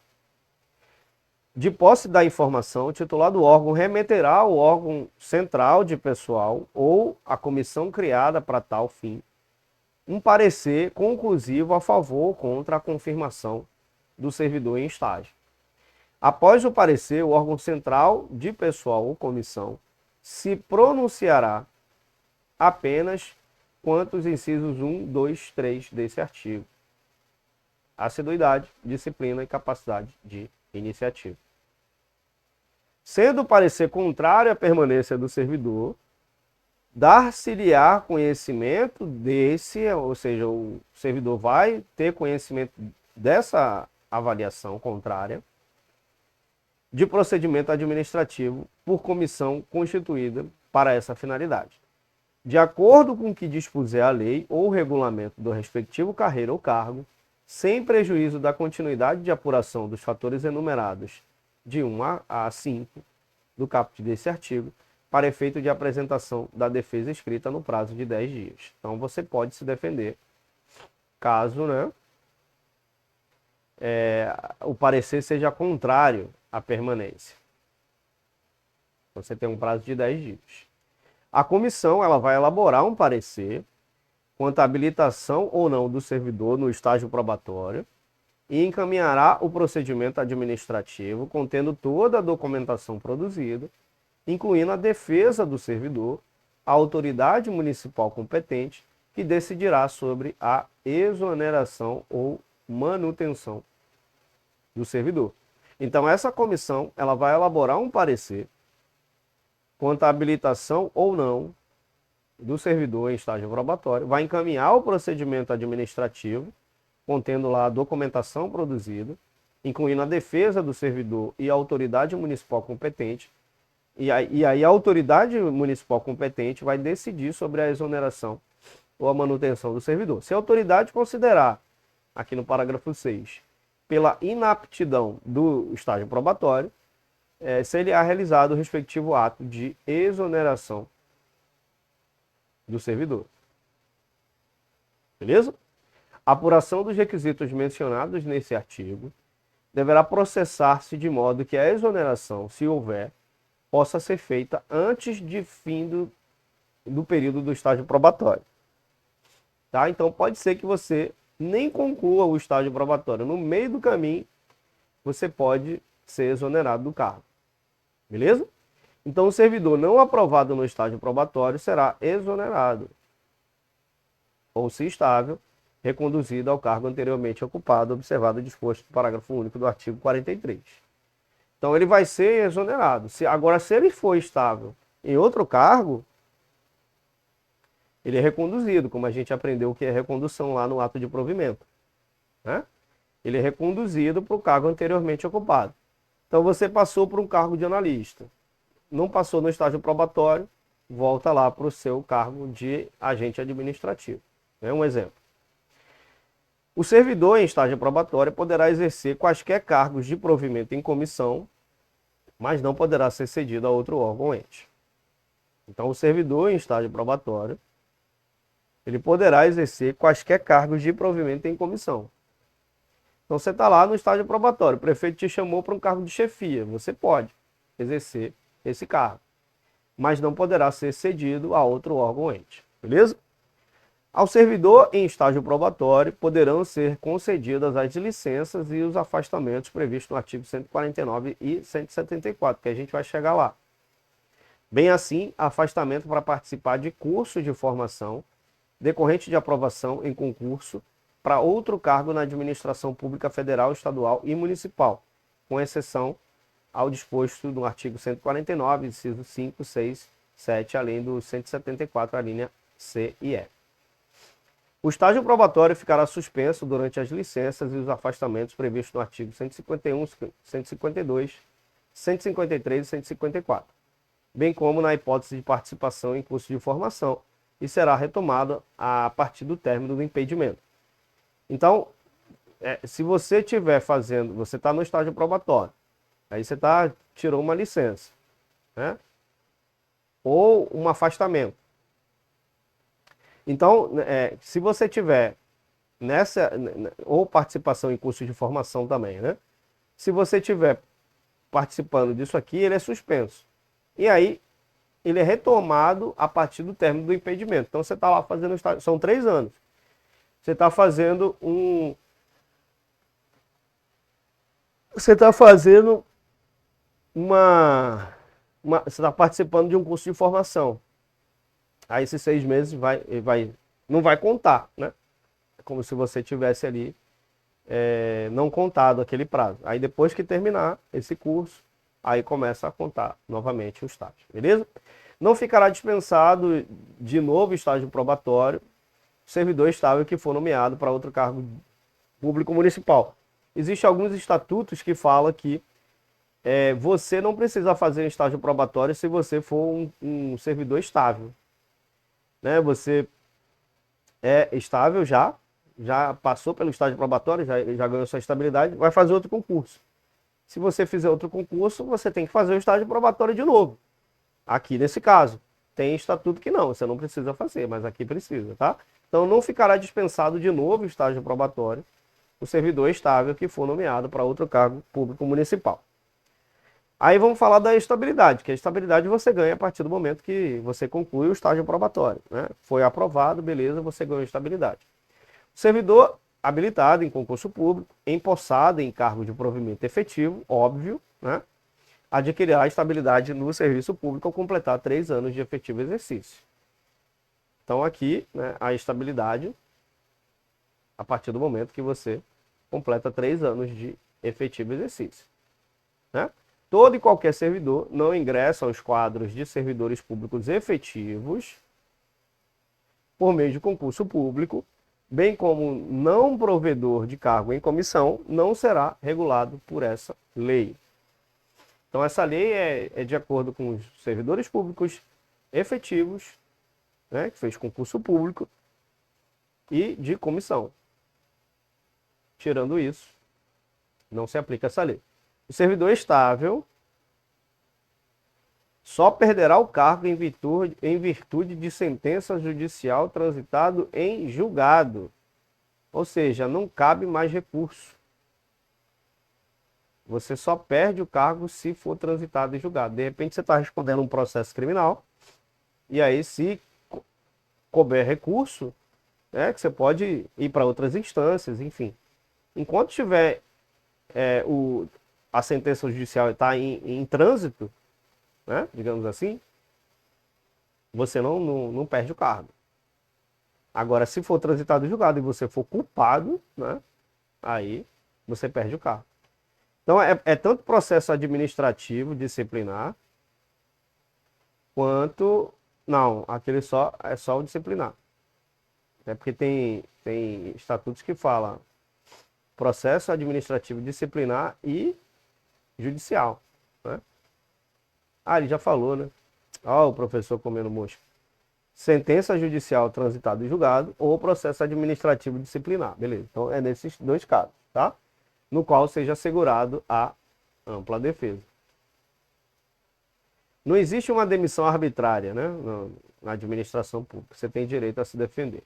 De posse da informação, o titular do órgão remeterá ao órgão central de pessoal ou à comissão criada para tal fim um parecer conclusivo a favor ou contra a confirmação do servidor em estágio. Após o parecer, o órgão central de pessoal ou comissão se pronunciará apenas quanto os incisos 1, 2, 3 desse artigo. Assiduidade, disciplina e capacidade de iniciativa. Sendo o parecer contrário à permanência do servidor, dar-se-lhe-á conhecimento desse, ou seja, o servidor vai ter conhecimento dessa avaliação contrária, de procedimento administrativo por comissão constituída para essa finalidade. De acordo com o que dispuser a lei ou o regulamento do respectivo carreira ou cargo, sem prejuízo da continuidade de apuração dos fatores enumerados de 1 a 5 do caput desse artigo, para efeito de apresentação da defesa escrita no prazo de 10 dias. Então você pode se defender caso, né, o parecer seja contrário à permanência. Você tem um prazo de 10 dias. A comissão ela vai elaborar um parecer quanto à habilitação ou não do servidor no estágio probatório e encaminhará o procedimento administrativo contendo toda a documentação produzida, incluindo a defesa do servidor, a autoridade municipal competente, que decidirá sobre a exoneração ou manutenção do servidor. Então, essa comissão ela vai elaborar um parecer quanto à habilitação ou não do servidor em estágio probatório, vai encaminhar o procedimento administrativo, contendo lá a documentação produzida, incluindo a defesa do servidor e a autoridade municipal competente. E aí a autoridade municipal competente vai decidir sobre a exoneração ou a manutenção do servidor. Se a autoridade considerar, aqui no parágrafo 6, pela inaptidão do estágio probatório, será realizado o respectivo ato de exoneração do servidor. Beleza? A apuração dos requisitos mencionados nesse artigo deverá processar-se de modo que a exoneração, se houver, possa ser feita antes de fim do período do estágio probatório. Tá? Então pode ser que você nem conclua o estágio probatório. No meio do caminho, você pode ser exonerado do cargo. Beleza? Então o servidor não aprovado no estágio probatório será exonerado. Ou, se estável, reconduzido ao cargo anteriormente ocupado, observado o disposto do parágrafo único do artigo 43. Então ele vai ser exonerado. Agora, se ele for estável em outro cargo, ele é reconduzido, como a gente aprendeu que é recondução lá no ato de provimento. Né? Ele é reconduzido para o cargo anteriormente ocupado. Então você passou por um cargo de analista, não passou no estágio probatório, volta lá para o seu cargo de agente administrativo. É um exemplo. O servidor em estágio probatório poderá exercer quaisquer cargos de provimento em comissão, mas não poderá ser cedido a outro órgão ou ente. Então o servidor em estágio probatório, ele poderá exercer quaisquer cargos de provimento em comissão. Então você está lá no estágio probatório, o prefeito te chamou para um cargo de chefia, você pode exercer esse cargo, mas não poderá ser cedido a outro órgão ou ente, beleza? Ao servidor em estágio probatório poderão ser concedidas as licenças e os afastamentos previstos no artigo 149 e 174, que a gente vai chegar lá. Bem assim, afastamento para participar de curso de formação decorrente de aprovação em concurso para outro cargo na administração pública federal, estadual e municipal, com exceção ao disposto no artigo 149, inciso 5, 6, 7, além do 174, a linha C e E. O estágio probatório ficará suspenso durante as licenças e os afastamentos previstos no artigo 151, 152, 153 e 154, bem como na hipótese de participação em curso de formação, e será retomado a partir do término do impedimento. Então, se você estiver fazendo, você está no estágio probatório, aí você tirou uma licença, né? Ou um afastamento. Então, se você tiver ou participação em curso de formação também, né? Se você tiver participando disso aqui, ele é suspenso. E aí, ele é retomado a partir do término do impedimento. Então, você está lá fazendo estágio, são 3 anos. Você está fazendo Você está fazendo você está participando de um curso de formação. Aí esses 6 meses não vai contar, né? É como se você tivesse ali não contado aquele prazo. Aí depois que terminar esse curso, aí começa a contar novamente o estágio, beleza? Não ficará dispensado de novo estágio probatório servidor estável que for nomeado para outro cargo público municipal. Existem alguns estatutos que falam que você não precisa fazer estágio probatório se você for um servidor estável. Né? Você é estável já passou pelo estágio probatório, já ganhou sua estabilidade, vai fazer outro concurso. Se você fizer outro concurso, você tem que fazer o estágio probatório de novo. Aqui nesse caso, tem estatuto que não, você não precisa fazer, mas aqui precisa, tá? Então não ficará dispensado de novo o estágio probatório o servidor estável que for nomeado para outro cargo público municipal. Aí vamos falar da estabilidade, que a estabilidade você ganha a partir do momento que você conclui o estágio probatório, né? Foi aprovado, beleza, você ganhou estabilidade. O servidor habilitado em concurso público, empossado em cargo de provimento efetivo, óbvio, né? Adquirirá estabilidade no serviço público ao completar 3 anos de efetivo exercício. Então aqui, né, a estabilidade a partir do momento que você completa 3 anos de efetivo exercício. né? Todo e qualquer servidor não ingressa aos quadros de servidores públicos efetivos por meio de concurso público, bem como não provedor de cargo em comissão, não será regulado por essa lei. Então, essa lei é de acordo com os servidores públicos efetivos, né, que fez concurso público, e de comissão. Tirando isso, não se aplica essa lei. O servidor estável só perderá o cargo em virtude de sentença judicial transitado em julgado. Ou seja, não cabe mais recurso. Você só perde o cargo se for transitado em julgado. De repente você está respondendo um processo criminal, e aí se couber recurso, né, que você pode ir para outras instâncias, enfim. Enquanto tiver a sentença judicial está em trânsito, né, digamos assim, você não perde o cargo. Agora, se for transitado em julgado e você for culpado, né, aí você perde o cargo. Então, é tanto processo administrativo, disciplinar, quanto... Não, aquele é só o disciplinar. É porque tem estatutos que falam processo administrativo, disciplinar e judicial, né? Ah, ele já falou, né? Ó, o professor comendo mosca. Sentença judicial transitada em julgado ou processo administrativo disciplinar. Beleza. Então, é nesses dois casos, tá? No qual seja assegurado a ampla defesa. Não existe uma demissão arbitrária, né, na administração pública. Você tem direito a se defender.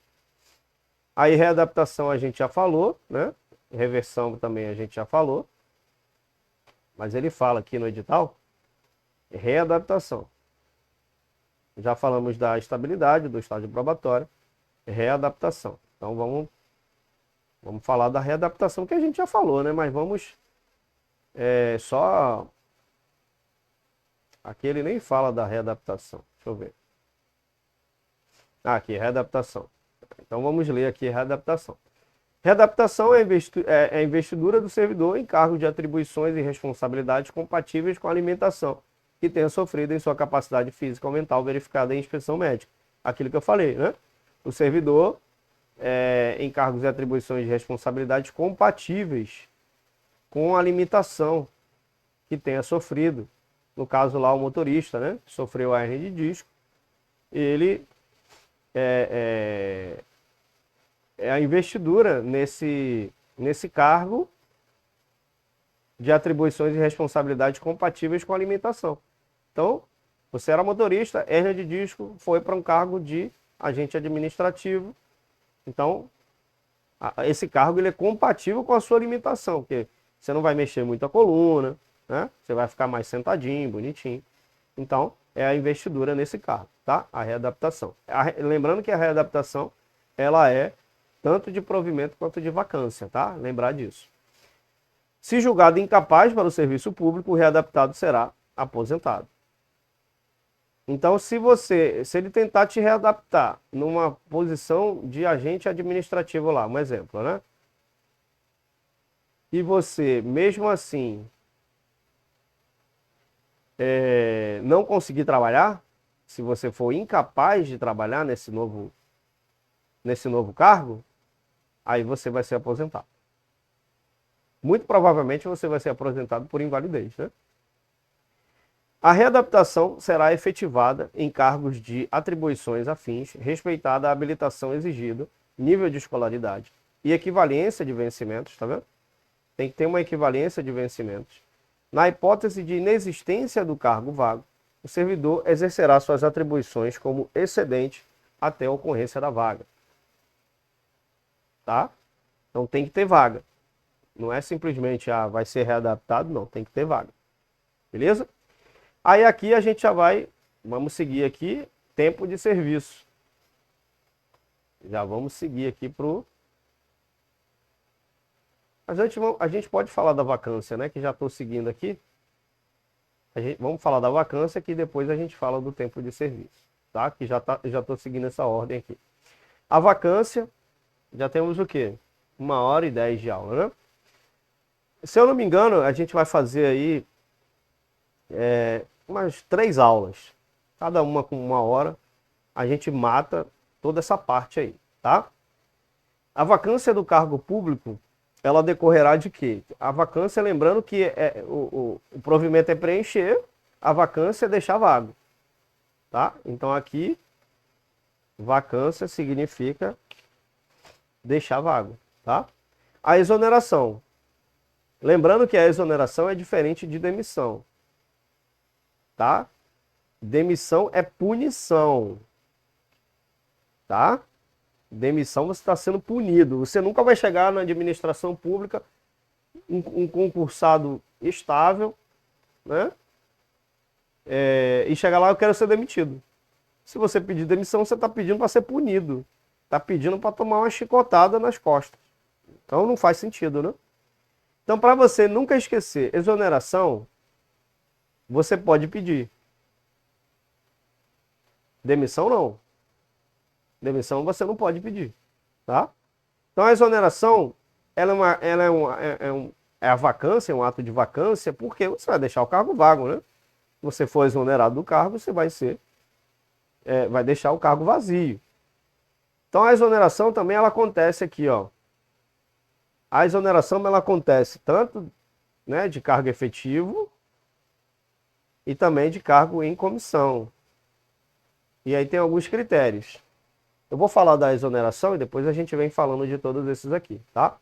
Aí, readaptação a gente já falou, né? Reversão também a gente já falou. Mas ele fala aqui no edital, readaptação. Já falamos da estabilidade, do estágio probatório, readaptação. Então vamos falar da readaptação que a gente já falou, né? Mas vamos só... Aqui ele nem fala da readaptação. Deixa eu ver. Ah, aqui, readaptação. Então vamos ler aqui readaptação. Readaptação é a investidura do servidor em cargo de atribuições e responsabilidades compatíveis com a alimentação que tenha sofrido em sua capacidade física ou mental verificada em inspeção médica. Aquilo que eu falei, né? O servidor em cargos e atribuições de responsabilidades compatíveis com a limitação que tenha sofrido. No caso lá, o motorista, né? Sofreu a hernia de disco. Ele é a investidura nesse cargo de atribuições e responsabilidades compatíveis com a alimentação. Então, você era motorista, hernia de disco, foi para um cargo de agente administrativo. Então, esse cargo ele é compatível com a sua alimentação, porque você não vai mexer muito a coluna, né? Você vai ficar mais sentadinho, bonitinho. Então, é a investidura nesse cargo, tá? A readaptação. Lembrando que a readaptação, ela é tanto de provimento quanto de vacância, tá? Lembrar disso. Se julgado incapaz para o serviço público, o readaptado será aposentado. Então, se ele tentar te readaptar numa posição de agente administrativo lá, um exemplo, né? E você, mesmo assim, não conseguir trabalhar, se você for incapaz de trabalhar nesse novo cargo, aí você vai ser aposentado. Muito provavelmente você vai ser aposentado por invalidez, né? A readaptação será efetivada em cargos de atribuições afins, respeitada a habilitação exigida, nível de escolaridade e equivalência de vencimentos, tá vendo? Tem que ter uma equivalência de vencimentos. Na hipótese de inexistência do cargo vago, o servidor exercerá suas atribuições como excedente até a ocorrência da vaga. Tá? Então tem que ter vaga. Não é simplesmente, vai ser readaptado, não, tem que ter vaga. Beleza? Aí aqui a gente já vamos seguir aqui, tempo de serviço. Já vamos seguir aqui pro... A gente pode falar da vacância, né? Que já estou seguindo aqui. Vamos falar da vacância, que depois a gente fala do tempo de serviço. Tá? Que já estou seguindo essa ordem aqui. A vacância, já temos o quê? 1h10 de aula, né? Se eu não me engano, a gente vai fazer aí umas 3 aulas, cada uma com 1 hora, a gente mata toda essa parte aí, tá? A vacância do cargo público, ela decorrerá de quê? A vacância, lembrando que o provimento é preencher, a vacância é deixar vago, tá? Então aqui, vacância significa deixar vago, tá? A exoneração. Lembrando que a exoneração é diferente de demissão, tá? Demissão é punição, tá? Demissão você está sendo punido. Você nunca vai chegar na administração pública, um concursado estável, né? E chegar lá, eu quero ser demitido. Se você pedir demissão, você está pedindo para ser punido. Está pedindo para tomar uma chicotada nas costas. Então não faz sentido, né? Então, para você nunca esquecer exoneração, você pode pedir. Demissão não. Demissão você não pode pedir, tá? Então a exoneração, ela é a vacância, é um ato de vacância, porque você vai deixar o cargo vago, né? Se você for exonerado do cargo, você vai deixar o cargo vazio. Então a exoneração também ela acontece aqui, ó. A exoneração ela acontece tanto, né, de cargo efetivo e também de cargo em comissão. E aí tem alguns critérios. Eu vou falar da exoneração e depois a gente vem falando de todos esses aqui, tá?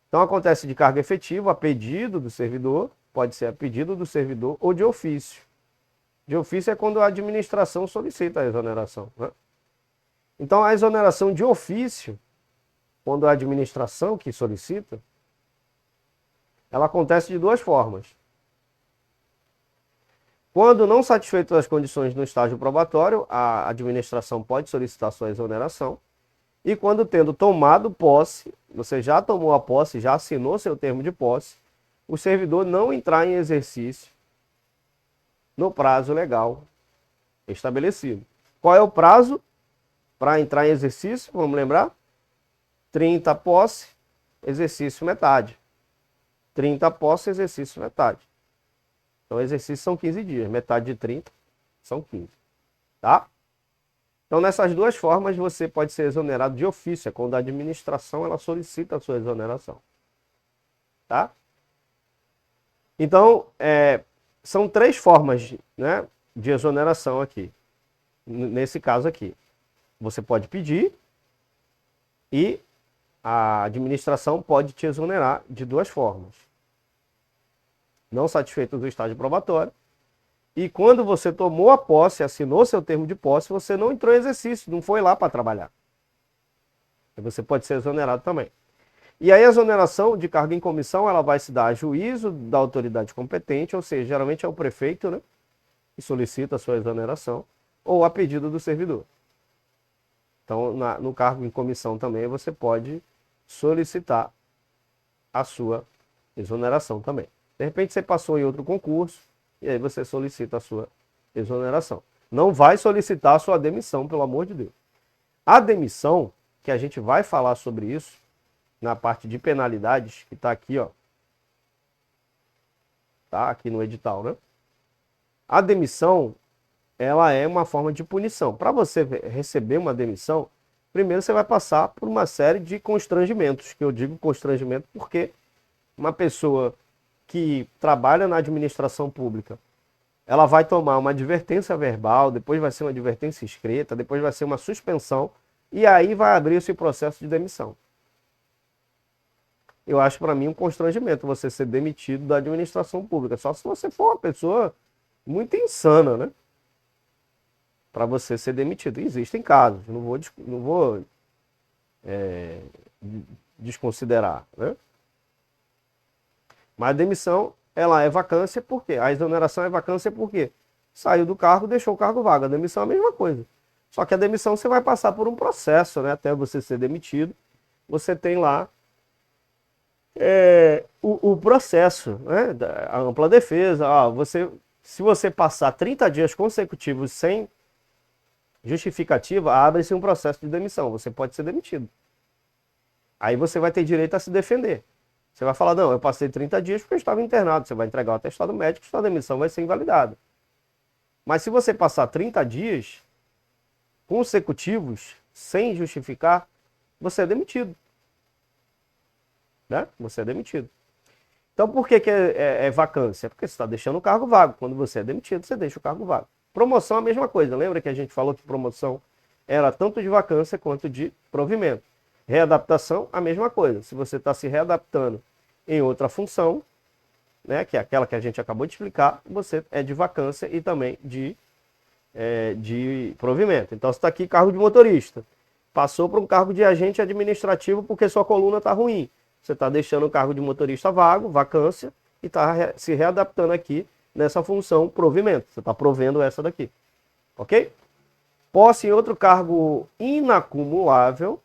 Então acontece de cargo efetivo a pedido do servidor, pode ser a pedido do servidor ou de ofício. De ofício é quando a administração solicita a exoneração, né? Então a exoneração de ofício, quando a administração que solicita, ela acontece de 2 formas. Quando não satisfeitas as condições no estágio probatório, a administração pode solicitar sua exoneração. E quando tendo tomado posse, você já tomou a posse, já assinou seu termo de posse, o servidor não entrar em exercício no prazo legal estabelecido. Qual é o prazo para entrar em exercício? Vamos lembrar? 30 posse, exercício metade. 30 posse, exercício metade. Então, exercício são 15 dias. Metade de 30 são 15. Tá? Então, nessas 2 formas, você pode ser exonerado de ofício. É quando a administração ela solicita a sua exoneração. Tá? Então, são 3 formas, né, de exoneração aqui. Nesse caso aqui. Você pode pedir e a administração pode te exonerar de 2 formas. Não satisfeito do estágio probatório. E quando você tomou a posse, assinou seu termo de posse, você não entrou em exercício, não foi lá para trabalhar. E você pode ser exonerado também. E aí a exoneração de cargo em comissão, ela vai se dar a juízo da autoridade competente, ou seja, geralmente é o prefeito, né, que solicita a sua exoneração, ou a pedido do servidor. Então, no cargo em comissão também, você pode solicitar a sua exoneração também. De repente você passou em outro concurso e aí você solicita a sua exoneração. Não vai solicitar a sua demissão, pelo amor de Deus. A demissão, que a gente vai falar sobre isso, na parte de penalidades, que está aqui, ó. Tá aqui no edital, né? A demissão, ela é uma forma de punição. Para você receber uma demissão, primeiro você vai passar por uma série de constrangimentos, que eu digo constrangimento porque uma pessoa que trabalha na administração pública, ela vai tomar uma advertência verbal, depois vai ser uma advertência escrita, depois vai ser uma suspensão, e aí vai abrir esse processo de demissão. Eu acho para mim um constrangimento você ser demitido da administração pública, só se você for uma pessoa muito insana, né? Para você ser demitido. Existem casos, não vou desconsiderar, né? Mas a demissão, ela é vacância por quê? A exoneração é vacância por quê? Saiu do cargo, deixou o cargo vago. A demissão é a mesma coisa. Só que a demissão você vai passar por um processo, né? Até você ser demitido. Você tem lá o processo, né? A ampla defesa. Se você passar 30 dias consecutivos sem justificativa, abre-se um processo de demissão. Você pode ser demitido. Aí você vai ter direito a se defender. Você vai falar, não, eu passei 30 dias porque eu estava internado. Você vai entregar o atestado médico, sua demissão vai ser invalidada. Mas se você passar 30 dias consecutivos, sem justificar, você é demitido. Né? Você é demitido. Então, por que é vacância? Porque você está deixando o cargo vago. Quando você é demitido, você deixa o cargo vago. Promoção é a mesma coisa. Lembra que a gente falou que promoção era tanto de vacância quanto de provimento. Readaptação, a mesma coisa. Se você está se readaptando em outra função, né, que é aquela que a gente acabou de explicar, você é de vacância e também de provimento. Então, você está aqui cargo de motorista. Passou para um cargo de agente administrativo porque sua coluna está ruim. Você está deixando o cargo de motorista vago, vacância, e está se readaptando aqui nessa função provimento. Você está provendo essa daqui. Ok? Posse em outro cargo inacumulável.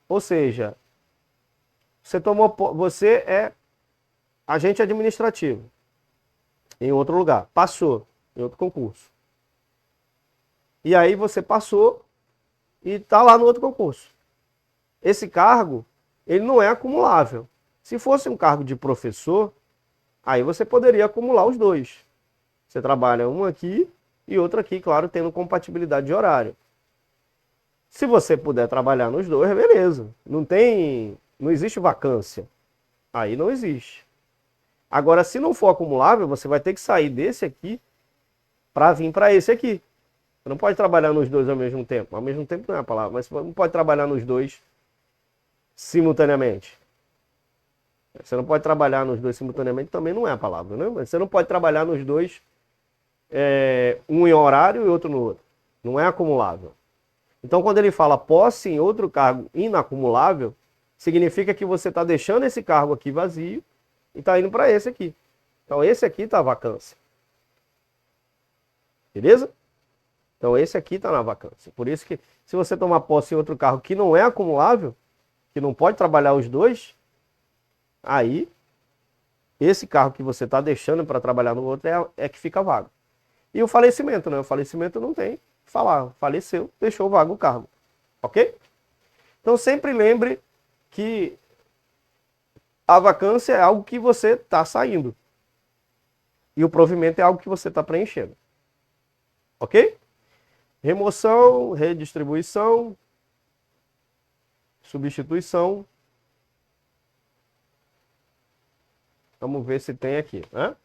Ou seja, você é agente administrativo em outro lugar. Passou em outro concurso. E aí você passou e está lá no outro concurso. Esse cargo, ele não é acumulável. Se fosse um cargo de professor, aí você poderia acumular os dois. Você trabalha um aqui e outro aqui, claro, tendo compatibilidade de horário. Se você puder trabalhar nos dois, beleza. Não existe vacância. Aí não existe. Agora, se não for acumulável, você vai ter que sair desse aqui para vir para esse aqui. Você não pode trabalhar nos dois ao mesmo tempo. Ao mesmo tempo não é a palavra, mas você não pode trabalhar nos dois simultaneamente. Você não pode trabalhar nos dois simultaneamente, também não é a palavra, né? Mas você não pode trabalhar nos dois, um em horário e outro no outro. Não é acumulável. Então, quando ele fala posse em outro cargo inacumulável, significa que você está deixando esse cargo aqui vazio e está indo para esse aqui. Então, esse aqui está a vacância. Beleza? Então, esse aqui está na vacância. Por isso que, se você tomar posse em outro cargo que não é acumulável, que não pode trabalhar os dois, aí, esse cargo que você está deixando para trabalhar no outro é que fica vago. E o falecimento, né? O falecimento não tem que falar. Faleceu, deixou vago o cargo. Ok? Então, sempre lembre que a vacância é algo que você está saindo. E o provimento é algo que você está preenchendo. Ok? Remoção, redistribuição, substituição. Vamos ver se tem aqui, né?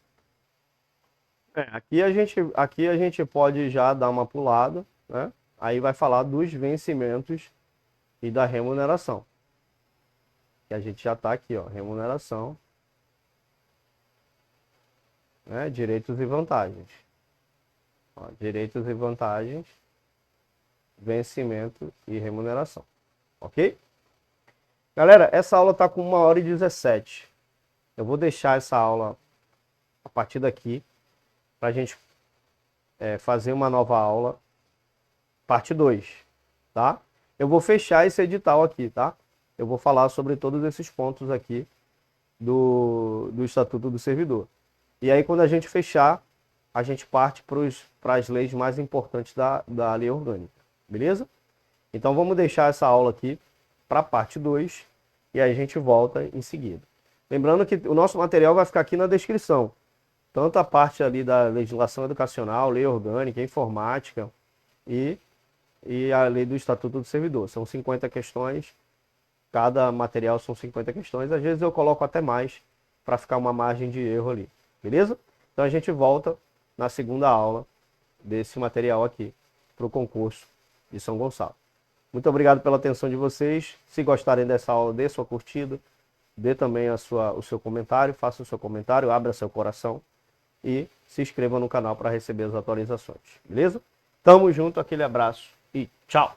Aqui a gente pode já dar uma pulada, né? Aí vai falar dos vencimentos e da remuneração. Que a gente já está aqui, ó, remuneração, né? Direitos e vantagens. Ó, direitos e vantagens, vencimento e remuneração. Ok? Galera, essa aula está com 1h17. Eu vou deixar essa aula a partir daqui para a gente fazer uma nova aula, parte 2, tá? Eu vou fechar esse edital aqui, tá? Eu vou falar sobre todos esses pontos aqui do Estatuto do Servidor. E aí, quando a gente fechar, a gente parte para as leis mais importantes da lei orgânica, beleza? Então, vamos deixar essa aula aqui para a parte 2 e aí a gente volta em seguida. Lembrando que o nosso material vai ficar aqui na descrição. Tanto a parte ali da legislação educacional, lei orgânica, informática e a lei do Estatuto do Servidor. São 50 questões, cada material são 50 questões. Às vezes eu coloco até mais para ficar uma margem de erro ali, beleza? Então a gente volta na segunda aula desse material aqui para o concurso de São Gonçalo. Muito obrigado pela atenção de vocês. Se gostarem dessa aula, dê sua curtida, dê também o seu comentário, faça o seu comentário, abra seu coração e se inscreva no canal para receber as atualizações, beleza? Tamo junto, aquele abraço e tchau!